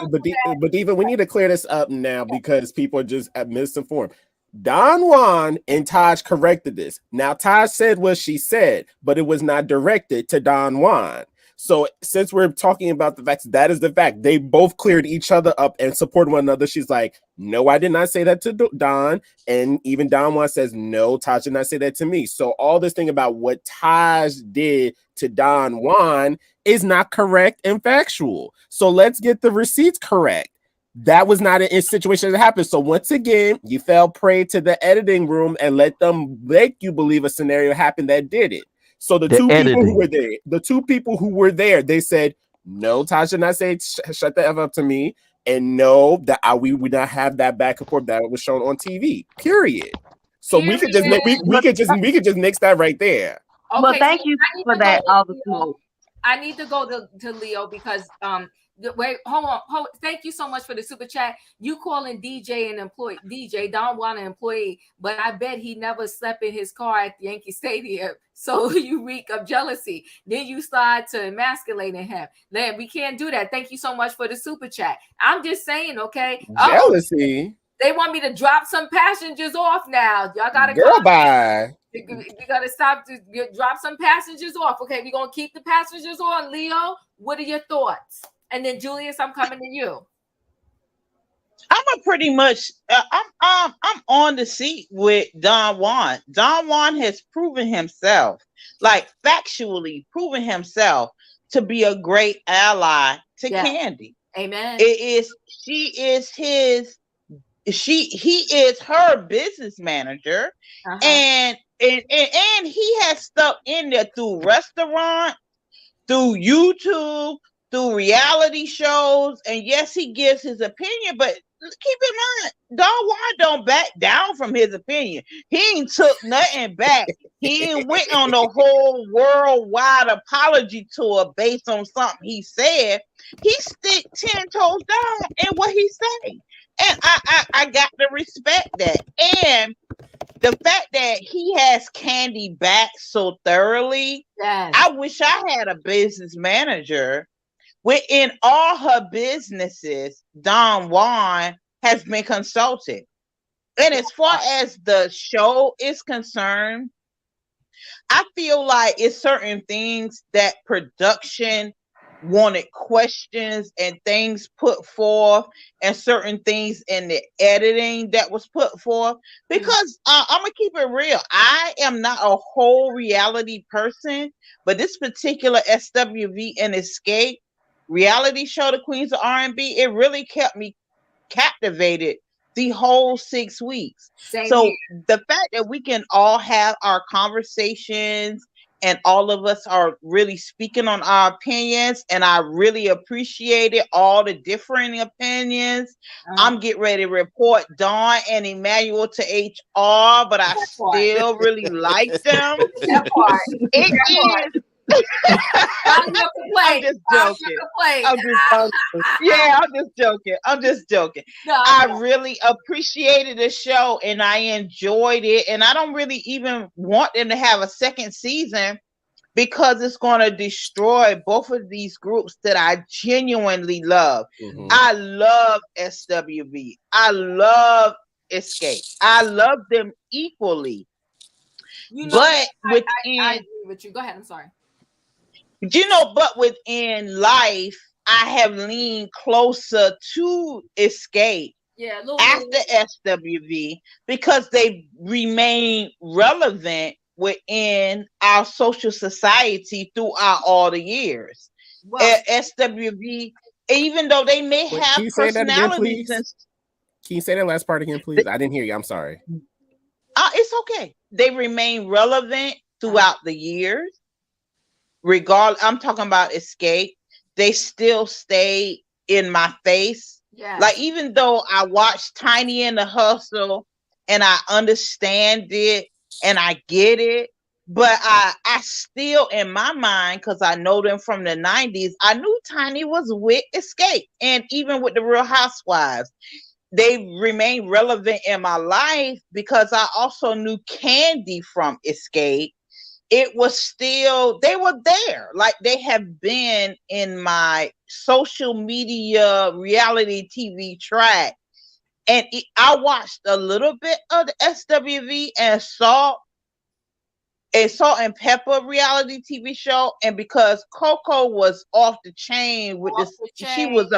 But Diva, we need to clear this up now because people are just misinformed. Don Juan and Taj corrected this. Now, Taj said what she said, but it was not directed to Don Juan. So since we're talking about the facts, that is the fact. They both cleared each other up and supported one another. She's like, no, I did not say that to Don. And even Don Juan says, no, Taj did not say that to me. So all this thing about what Taj did to Don Juan is not correct and factual. So let's get the receipts correct. That was not a situation that happened. So once again, you fell prey to the editing room and let them make you believe a scenario happened that did it. So the two people who were there, they said, no, Tasha did not say shut the F up to me. And no, that we would not have that back and forth that was shown on TV. Period. So we could just mix that right there. Okay, well, thank you for that, all the smoke. I need to go to Leo because wait, hold on. Thank you so much for the super chat. You calling DJ an employee, DJ Don Juan an employee, but I bet he never slept in his car at Yankee Stadium. So you reek of jealousy. Then you start to emasculating him. Then we can't do that. Thank you so much for the super chat. I'm just saying, okay. Jealousy. They want me to drop some passengers off now. Y'all gotta bye. You gotta stop to drop some passengers off. Okay, we're gonna keep the passengers on. Leo, what are your thoughts? And then Julius, I'm coming to you. I'm pretty much I'm on the seat with Don Juan. Don Juan has proven himself, like factually proven himself to be a great ally to Candy. Amen. He is her business manager, and he has stuck in there through restaurant, through YouTube, through reality shows, and yes, he gives his opinion, but keep in mind, Don Juan don't back down from his opinion. He ain't took nothing back. He ain't went on the whole worldwide apology tour based on something he said. He stick 10 toes down in what he said. And I got to respect that. And the fact that he has Candy back so thoroughly, I wish I had a business manager. Within all her businesses, Don Juan has been consulted. And as far as the show is concerned, I feel like it's certain things that production wanted questions and things put forth, and certain things in the editing that was put forth. Because I'm gonna keep it real, I am not a whole reality person, but this particular SWV and XSCAPE reality show, the Queens of R&B, it really kept me captivated the whole 6 weeks. So the fact that we can all have our conversations and all of us are really speaking on our opinions, and I really appreciated all the differing opinions. I'm getting ready to report Dawn and Emmanuel to HR, but I still really like them. It is. I'm just joking. I'm just joking. I really appreciated the show and I enjoyed it. And I don't really even want them to have a second season because it's going to destroy both of these groups that I genuinely love. I love SWV. I love Escape. I love them equally. You know, but I agree with you. Go ahead. I'm sorry. But within life, I have leaned closer to Escape after SWV because they remain relevant within our social society throughout all the years. SWV, even though they may have can you say that again, personalities. please? Can you say that last part again, please? I didn't hear you. I'm sorry. It's okay. They remain relevant throughout the years. I'm talking about Escape. They still stay in my face. Yeah. Like, even though I watched Tiny in the Hustle and I understand it and I get it, but I still, in my mind, because I know them from the 90s, I knew Tiny was with Escape. And even with the Real Housewives, they remain relevant in my life because I also knew Candy from Escape. It was still, they were there. Like, they have been in my social media reality TV track. And I watched a little bit of the SWV and Salt and Pepper reality TV show. And because Coco was off the chain with she was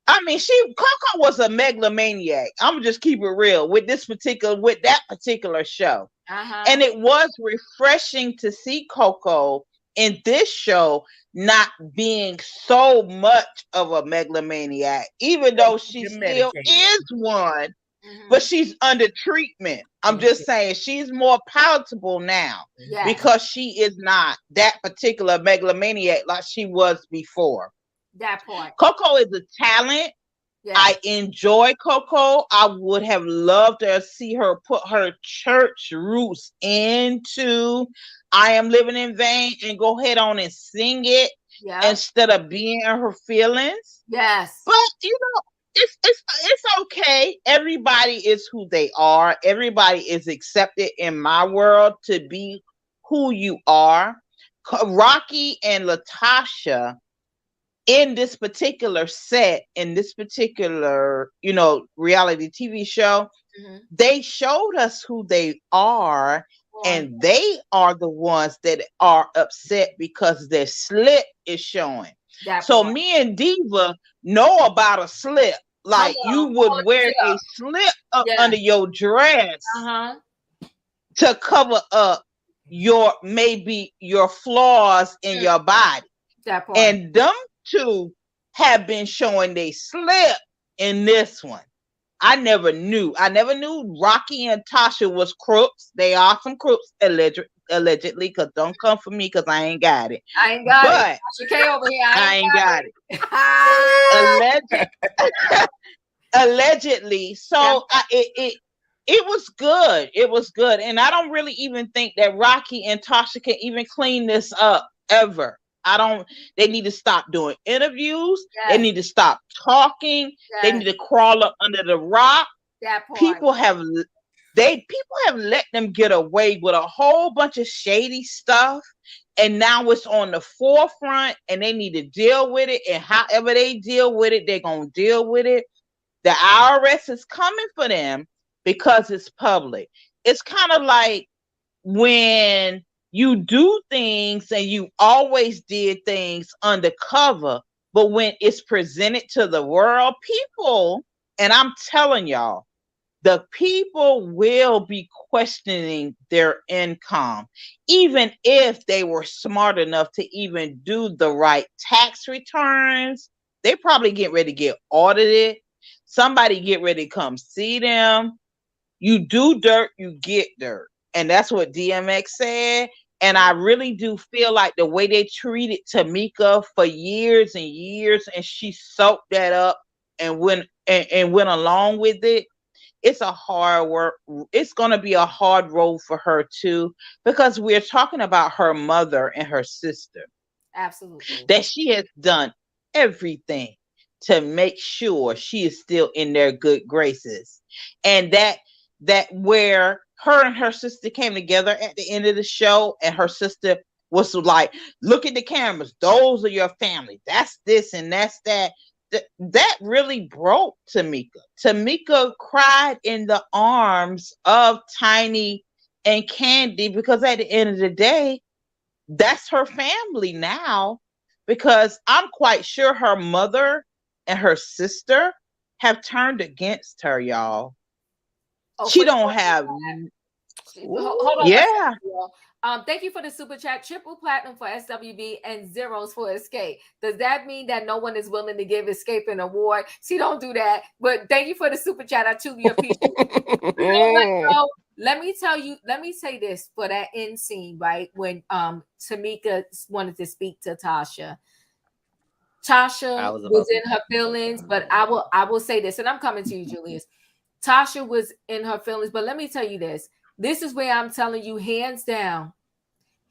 Coco was a megalomaniac. I'm gonna just keep it real with that particular show. And it was refreshing to see Coco in this show not being so much of a megalomaniac, even though she still is one, but she's under treatment. I'm just saying she's more palatable now because she is not that particular megalomaniac like she was before. That point. Coco is a talent. Yeah. I enjoy Coco. I would have loved to see her put her church roots into I Am Living in Vain and go ahead on and sing it instead of being in her feelings. Yes. But it's okay. Everybody is who they are. Everybody is accepted in my world to be who you are. Rocky and LaTocha, in this particular set, in this particular, reality TV show, they showed us who they are, and they are the ones that are upset because their slip is showing. So me and Diva know about a slip. Like, you would wear a slip up under your dress to cover up your flaws in your body. And them two have been showing they slip in this one. I never knew Rocky and Tasha was crooks. They are some crooks, allegedly, because don't come for me because I ain't got it. I ain't got it. Over here. I ain't got it. Allegedly. So it was good. It was good. And I don't really even think that Rocky and Tasha can even clean this up ever. They need to stop doing interviews. They need to stop talking. They need to crawl up under the rock. People have let them get away with a whole bunch of shady stuff. And now it's on the forefront and they need to deal with it. And however they deal with it, they're going to deal with it. The IRS is coming for them because it's public. It's kind of like when you do things and you always did things undercover, but when it's presented to the world, people, and I'm telling y'all, the people will be questioning their income, even if they were smart enough to even do the right tax returns. They probably get ready to get audited. Somebody get ready to come see them. You do dirt, you get dirt. And that's what DMX said. And I really do feel like the way they treated Tamika for years and years, and she soaked that up and went along with it. It's a hard work. It's going to be a hard road for her too, because we're talking about her mother and her sister. Absolutely. That she has done everything to make sure she is still in their good graces. And that where her and her sister came together at the end of the show, and her sister was like, look at the cameras. Those are your family. That's this and that's that. that really broke Tamika. Tamika cried in the arms of Tiny and Candy because at the end of the day, that's her family now. Because I'm quite sure her mother and her sister have turned against her, y'all. She don't have. Hold on. Yeah. Thank you for the super chat. Triple platinum for SWV and zeros for Escape. Does that mean that no one is willing to give Escape an award? See, don't do that. But thank you for the super chat. I truly appreciate it. Let me tell you, let me say this for that end scene, right? When Tamika wanted to speak to Tasha. Tasha was in her feelings, but I will say this, and I'm coming to you, Julius. Tasha was in her feelings, but let me tell you this. This is where I'm telling you, hands down,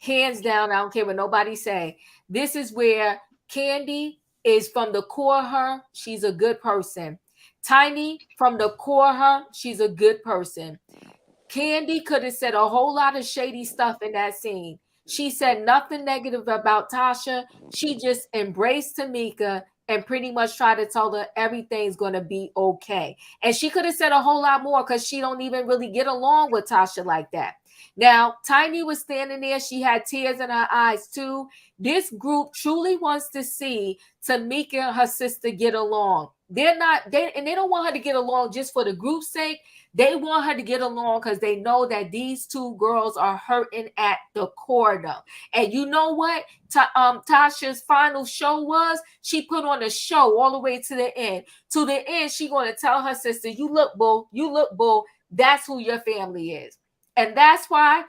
I don't care what nobody say. This is where Candy is from the core of her. She's a good person. Tiny, from the core of her, she's a good person. Candy could have said a whole lot of shady stuff in that scene. She said nothing negative about Tasha. She just embraced Tamika and pretty much tried to tell her everything's going to be okay. And she could have said a whole lot more because she don't even really get along with Tasha like that. Now, Tiny was standing there. She had tears in her eyes too. This group truly wants to see Tamika and her sister get along. They don't want her to get along just for the group's sake. They want her to get along because they know that these two girls are hurting at the core of them. And you know what? Tasha's final show was, she put on a show all the way to the end. To the end, she going to tell her sister, you look, boo. That's who your family is. And that's why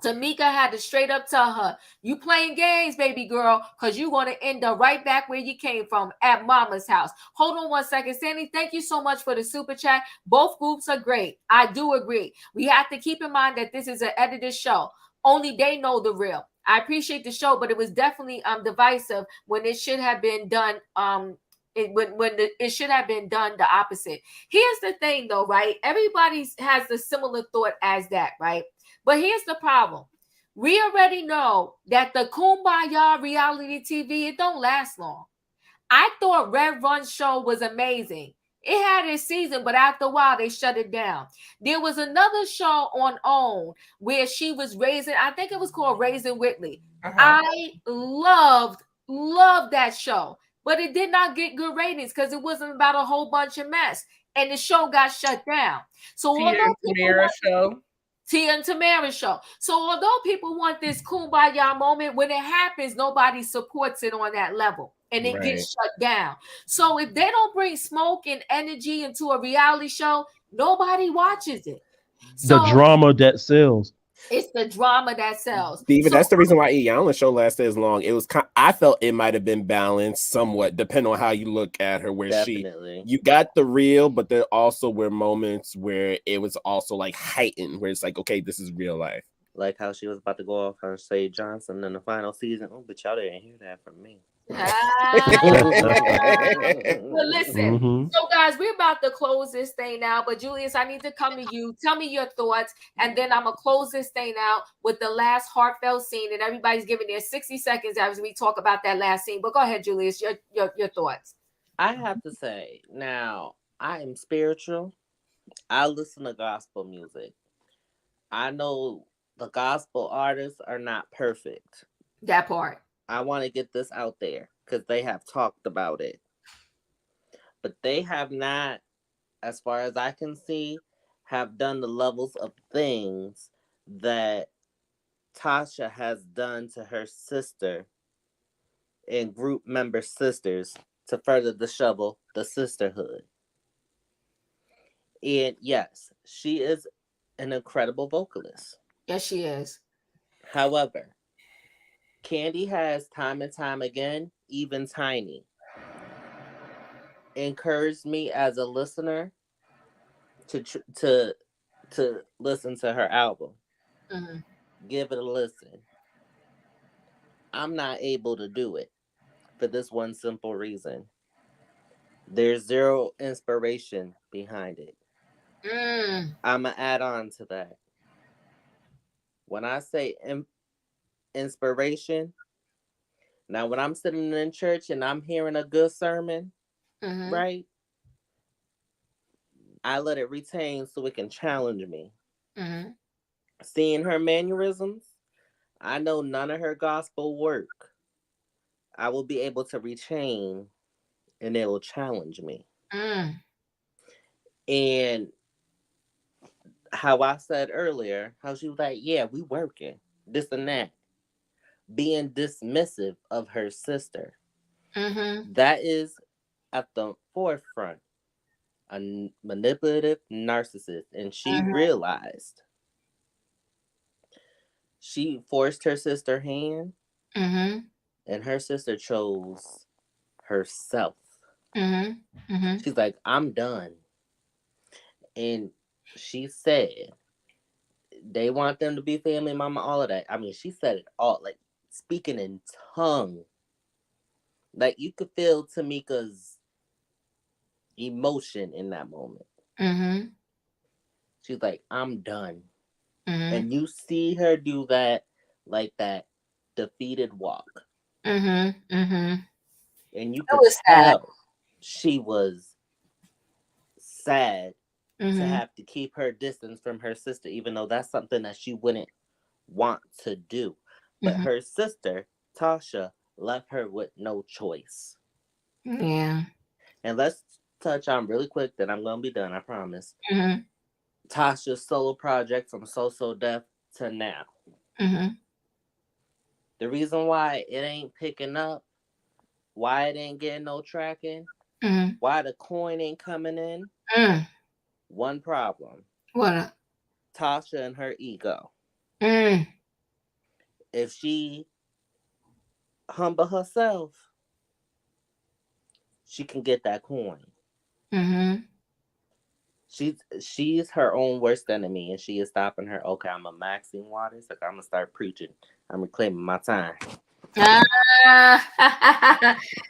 Tamika had to straight up tell her, you playing games, baby girl, because you're going to end up right back where you came from, at mama's house. Hold on one second. Sandy, thank you so much for the super chat. Both groups are great. I do agree. We have to keep in mind that this is an edited show. Only they know the real. I appreciate the show, but it was definitely divisive when it should have been done it should have been done the opposite. Here's the thing though, right? Everybody has the similar thought as that, right? But here's the problem. We already know that the Kumbaya reality TV, it don't last long. I thought Red Run show was amazing. It had its season, but after a while, they shut it down. There was another show on OWN where she was raising, I think it was called Raising Whitley. I loved that show, but it did not get good ratings because it wasn't about a whole bunch of mess. And the show got shut down. So Tia and Tamara show. So although people want this kumbaya moment, when it happens, nobody supports it on that level. And it gets shut down. So if they don't bring smoke and energy into a reality show, nobody watches it. So, the drama that sells. It's the drama that sells. Diva, that's the reason why Iyanla's show lasted as long. It was I felt it might have been balanced somewhat, depending on how you look at her. Where you got the real, but there also were moments where it was also like heightened, where it's like, okay, this is real life. Like how she was about to go off her Say Johnson in the final season. Oh, but y'all didn't hear that from me. Well, listen. So guys, we're about to close this thing out, but Julius, I need to come to you. Tell me your thoughts, and then I'm gonna close this thing out with the last heartfelt scene, and everybody's giving their 60 seconds as we talk about that last scene. But go ahead, Julius, your thoughts. I have to say, now I am spiritual. I listen to gospel music. I know the gospel artists are not perfect. That part. I want to get this out there because they have talked about it. But they have not, as far as I can see, have done the levels of things that Tasha has done to her sister and group member sisters to further the sisterhood. And yes, she is an incredible vocalist. Yes, she is. However, Candy has time and time again, even Tiny, encouraged me as a listener to listen to her album. Mm-hmm. Give it a listen. I'm not able to do it for this one simple reason. There's zero inspiration behind it. I'm going to add on to that. When I say inspiration, now when I'm sitting in church and I'm hearing a good sermon, right? I let it retain so it can challenge me. Seeing her mannerisms, I know none of her gospel work I will be able to retain, and it will challenge me. And how I said earlier, how she was like, yeah, we working, this and that. Being dismissive of her sister. That is at the forefront a manipulative narcissist. And she realized she forced her sister hand, and her sister chose herself. She's like, I'm done. And she said they want them to be family, mama, all of that. I mean, she said it all, like speaking in tongue. Like you could feel Tamika's emotion in that moment. She's like, I'm done. And you see her do that, like that defeated walk. And you could tell she was sad to have to keep her distance from her sister, even though that's something that she wouldn't want to do. But her sister, Tasha, left her with no choice. Yeah. And let's touch on really quick, then I'm going to be done, I promise. Tasha's solo project from So Deaf to now. The reason why it ain't picking up, why it ain't getting no tracking, why the coin ain't coming in, one problem. What? Tasha and her ego. If she humble herself, she can get that coin. She's her own worst enemy, and she is stopping her. Okay, I'm a Maxine Waters. Like, I'm gonna start preaching. I'm reclaiming my time.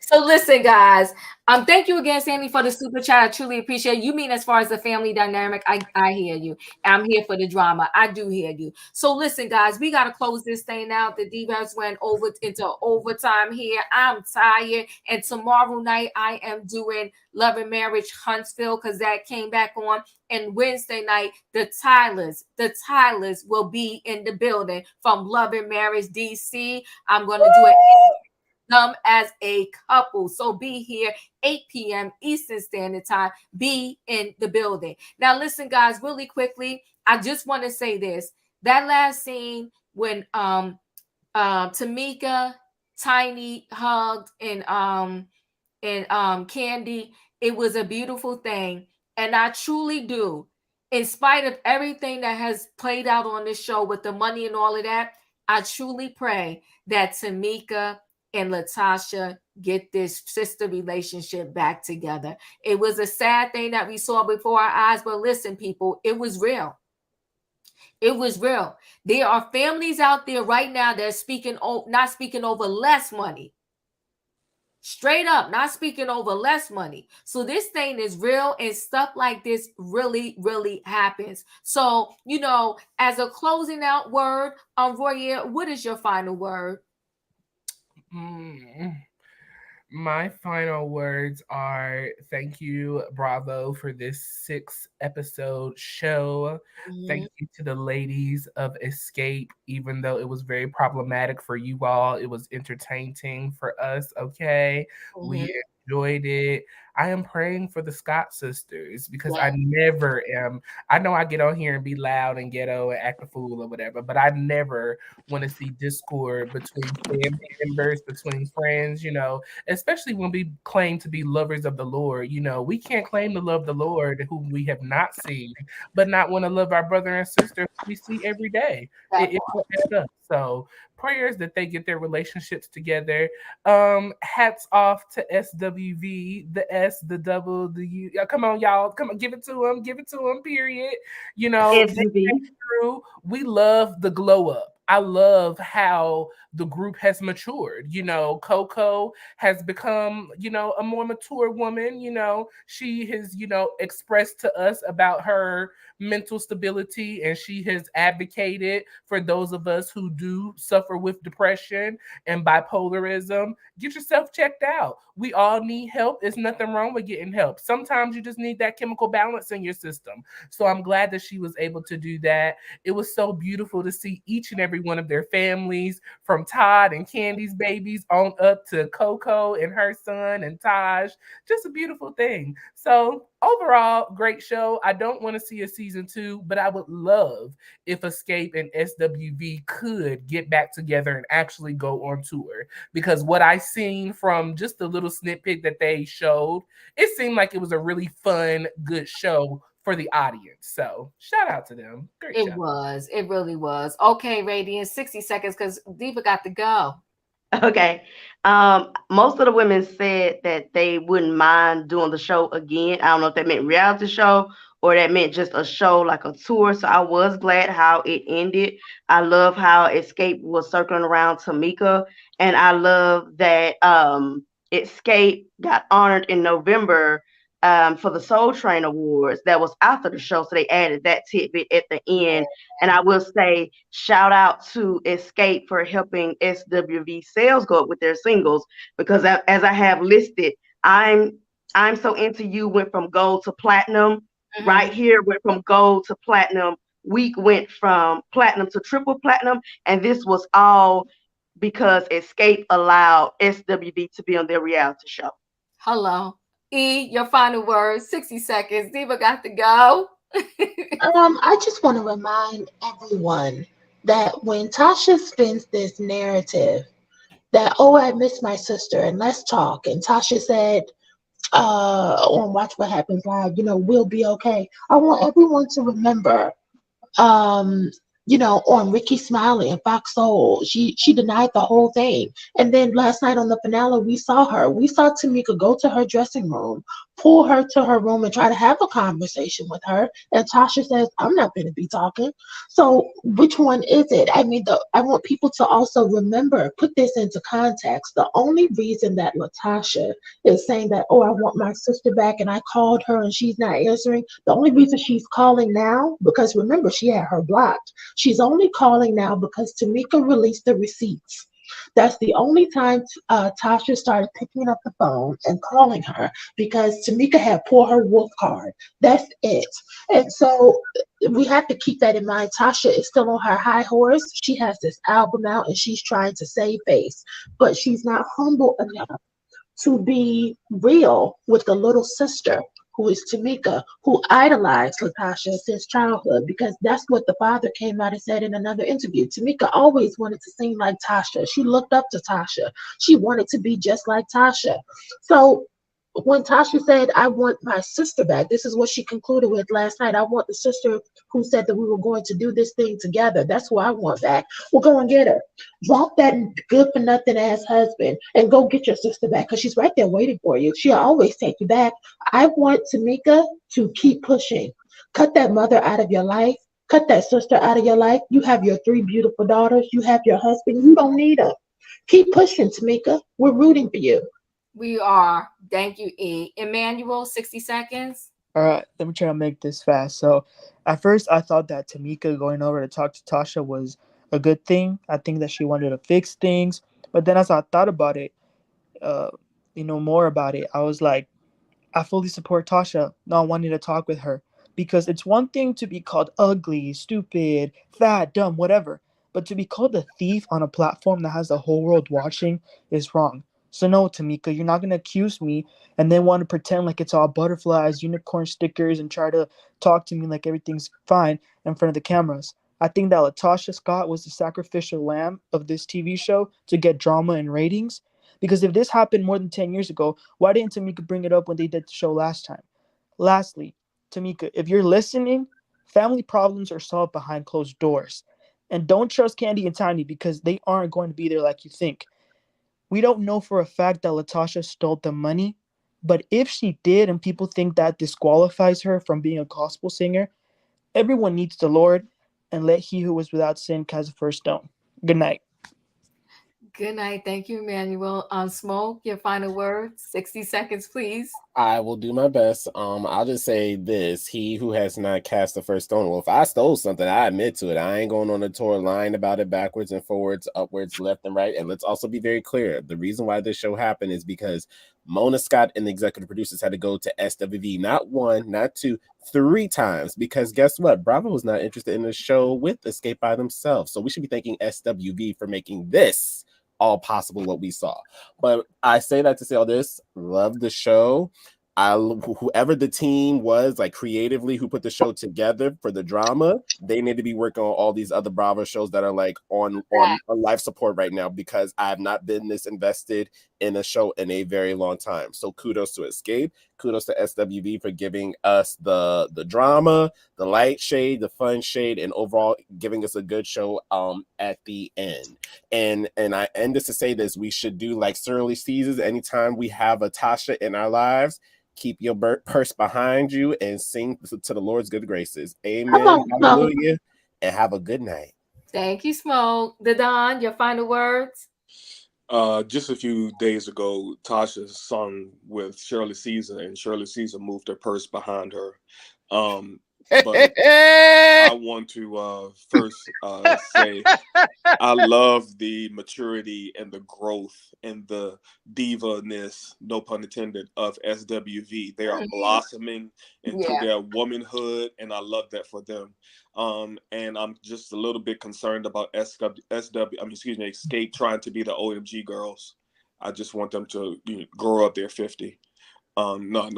So listen, guys. Thank you again, Sandy, for the super chat. I truly appreciate it. You mean as far as the family dynamic? I hear you. I'm here for the drama. I do hear you. So listen, guys, we gotta close this thing out. The Divas went over into overtime here. I'm tired, and tomorrow night I am doing Love and Marriage Huntsville because that came back on. And Wednesday night, the Tylers will be in the building from Love and Marriage DC. I'm gonna do it them as a couple. So be here 8 p.m. Eastern Standard Time. Be in the building. Now listen, guys, really quickly, I just want to say this. That last scene when Tamika, Tiny hugged and Candy, it was a beautiful thing. And I truly do, in spite of everything that has played out on this show with the money and all of that, I truly pray that Tamika and LaTocha get this sister relationship back together. It was a sad thing that we saw before our eyes, but listen, people, it was real. It was real. There are families out there right now that are not speaking over less money. Straight up, not speaking over less money. So this thing is real, and stuff like this really, really happens. So, as a closing out word, Roya, what is your final word? My final words are thank you, Bravo, for this 6-episode show. Thank you to the ladies of Escape, even though it was very problematic for you all. It was entertaining for us, okay? We enjoyed it. I am praying for the Scott sisters because I never am. I know I get on here and be loud and ghetto and act a fool or whatever, but I never want to see discord between family members, between friends, especially when we claim to be lovers of the Lord. We can't claim to love the Lord whom we have not seen, but not want to love our brother and sister who we see every day. It won't add up. So prayers that they get their relationships together. Hats off to SWV, the S, the double, the U. Come on, y'all. Come on, give it to them. Give it to them, period. SWV. Through. We love the glow up. I love how the group has matured. You know, Coco has become, you know, a more mature woman. You know, she has, you know, expressed to us about her mental stability, and she has advocated for those of us who do suffer with depression and bipolarism. Get yourself checked out. We all need help. There's nothing wrong with getting help. Sometimes you just need that chemical balance in your system. So I'm glad that she was able to do that. It was so beautiful to see each and every one of their families, from Todd and Candy's babies on up to Coco and her son and Taj. Just a beautiful thing. So overall, great show. I don't want to see a season 2, but I would love if XSCAPE and SWV could get back together and actually go on tour. Because what I seen from just the little snippet that they showed, it seemed like it was a really fun, good show for the audience. So shout out to them. Great show. It was. It really was. Okay, Radiant, 60 seconds because Diva got to go. Okay. Most of the women said that they wouldn't mind doing the show again. I don't know if that meant reality show or that meant just a show like a tour. So I was glad how it ended. I love how XSCAPE was circling around Tamika, and I love that XSCAPE got honored in November for the Soul Train Awards. That was after the show, so they added that tidbit at the end. And I will say, shout out to XSCAPE for helping SWV sales go up with their singles, because as I have listed, I'm So Into You went from gold to platinum. Mm-hmm. Right Here went from gold to platinum. Week went from platinum to triple platinum, and this was all because XSCAPE allowed SWV to be on their reality show. Hello. E, your final words, 60 seconds. Diva got to go. I just want to remind everyone that when Tasha spins this narrative that, oh, I miss my sister and let's talk, and Tasha said on Watch What Happens Live, you know, we'll be okay. I want everyone to remember you know, on Ricky Smiley and Fox Soul, she denied the whole thing. And then last night on the finale, we saw Tamika go to her dressing room, pull her to her room and try to have a conversation with her. And Tasha says, I'm not going to be talking. So which one is it? I mean, I want people to also remember, put this into context. The only reason that LaTocha is saying that, oh, I want my sister back and I called her and she's not answering, the only reason she's calling now, because remember, she had her blocked. She's only calling now because Tamika released the receipts. That's the only time Tasha started picking up the phone and calling her, because Tamika had pulled her wolf card. That's it. And so we have to keep that in mind. Tasha is still on her high horse. She has this album out and she's trying to save face, but she's not humble enough to be real with the little sister, who is Tamika, who idolized LaTocha since childhood, because that's what the father came out and said in another interview. Tamika always wanted to sing like Tasha. She looked up to Tasha. She wanted to be just like Tasha. So when Tasha said, I want my sister back, this is what she concluded with last night. I want the sister who said that we were going to do this thing together. That's who I want back. We'll go and get her. Drop that good for nothing ass husband and go get your sister back, because she's right there waiting for you. She'll always take you back. I want Tamika to keep pushing. Cut that mother out of your life. Cut that sister out of your life. You have your 3 beautiful daughters. You have your husband. You don't need her. Keep pushing, Tamika. We're rooting for you. We are. Thank you, E. Emmanuel, 60 seconds. All right, let me try to make this fast. So at first I thought that Tamika going over to talk to Tasha was a good thing. I think that she wanted to fix things. But then as I thought about it, more about it, I was like, I fully support Tasha not wanting to talk with her. Because it's one thing to be called ugly, stupid, fat, dumb, whatever. But to be called a thief on a platform that has the whole world watching is wrong. So no, Tamika, you're not going to accuse me and then want to pretend like it's all butterflies, unicorn stickers, and try to talk to me like everything's fine in front of the cameras. I think that LaTocha Scott was the sacrificial lamb of this TV show to get drama and ratings. Because if this happened more than 10 years ago, why didn't Tamika bring it up when they did the show last time? Lastly, Tamika, if you're listening, family problems are solved behind closed doors. And don't trust Candy and Tiny, because they aren't going to be there like you think. We don't know for a fact that LaTocha stole the money, but if she did and people think that disqualifies her from being a gospel singer, everyone needs the Lord, and let he who was without sin cast the first stone. Good night. Good night. Thank you, Emmanuel. Smoke, your final words. 60 seconds, please. I will do my best. I'll just say this: he who has not cast the first stone. Well, if I stole something, I admit to it. I ain't going on a tour lying about it backwards and forwards, upwards, left and right. And let's also be very clear: the reason why this show happened is because Mona Scott and the executive producers had to go to SWV not 1, not 2, 3 times. Because guess what? Bravo was not interested in the show with Xscape by themselves. So we should be thanking SWV for making this all possible what we saw. But I say that to say all this: love the show. Whoever the team was, like creatively, who put the show together for the drama, they need to be working on all these other Bravo shows that are like on life support right now, because I have not been this invested in a show in a very long time. So kudos to Xscape, kudos to SWV for giving us the drama, the light shade, the fun shade, and overall giving us a good show at the end. And I end this to say this: we should do like Surly seasons. Anytime we have a Tasha in our lives, keep your purse behind you and sing to the Lord's good graces. Amen. Hallelujah. And have a good night. Thank you, Smoke. The Don, your final words. Just a few days ago, Tasha sung with Shirley Caesar, and Shirley Caesar moved her purse behind her. But I want to first say I love the maturity and the growth and the diva-ness, no pun intended, of SWV. They are blossoming into their womanhood, and I love that for them. And I'm just a little bit concerned about Xscape trying to be the OMG girls. I just want them to grow up. They're 50. No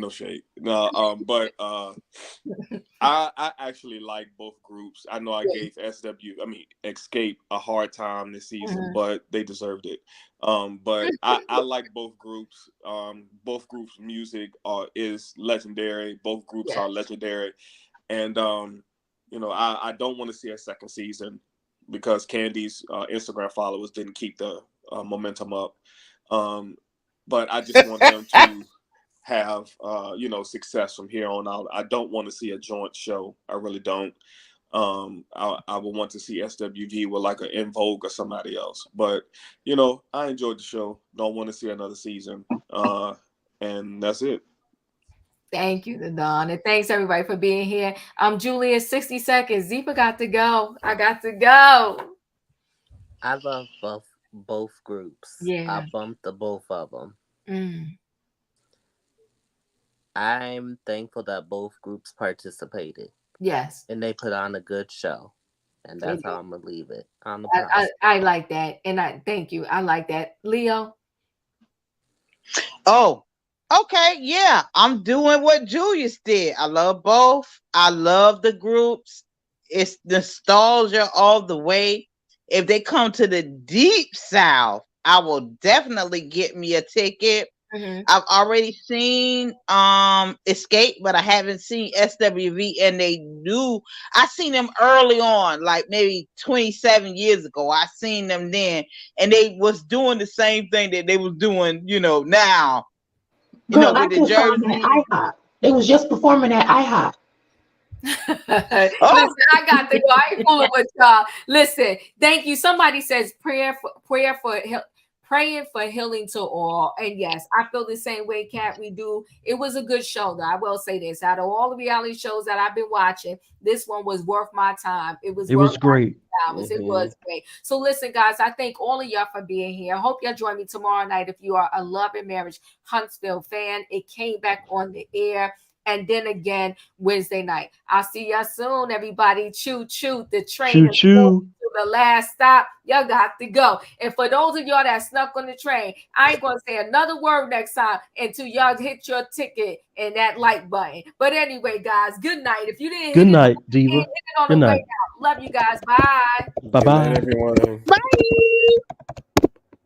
shade. But I actually like both groups. I know I gave Xscape a hard time this season, but they deserved it. But I like both groups. Both groups' music is legendary. Both groups are legendary, and I don't want to see a second season because Candy's Instagram followers didn't keep the momentum up. But I just want them to have, success from here on out. I don't want to see a joint show. I really don't. I would want to see SWV with like an En Vogue or somebody else. But, I enjoyed the show. Don't want to see another season. And that's it. Thank you, Don. And thanks everybody for being here. Julia, 60 seconds. Zipa got to go. I got to go. I love both groups. I bumped the both of them. I'm thankful that both groups participated. Yes. And they put on a good show. And that's how I'm going to leave it. I like that. And I thank you. I like that. Leo? Oh, okay. Yeah. I'm doing what Julius did. I love both. I love the groups. It's nostalgia all the way. If they come to the deep South, I will definitely get me a ticket. I've already seen Xscape, but I haven't seen SWV, and I seen them early on, like maybe 27 years ago. I seen them then, and they was doing the same thing that they was doing, now. Girl, I just saw them at IHOP. They was just performing at IHOP. Listen, I got to go. I ain't fooling with y'all. Listen, thank you. Somebody says praying for healing to all. And yes, I feel the same way, Kat. We do. It was a good show, though. I will say this. Out of all the reality shows that I've been watching, this one was worth my time. It was great. It was great. So listen, guys, I thank all of y'all for being here. I hope y'all join me tomorrow night if you are a Love and Marriage Huntsville fan. It came back on the air. And then again, Wednesday night. I'll see y'all soon, everybody. Choo choo. The train is to the last stop. Y'all got to go. And for those of y'all that snuck on the train, I ain't going to say another word next time until y'all hit your ticket and that like button. But anyway, guys, good night. If you didn't good night, Diva. Good night. Love you guys. Bye. Bye-bye. Good night, everyone. Bye.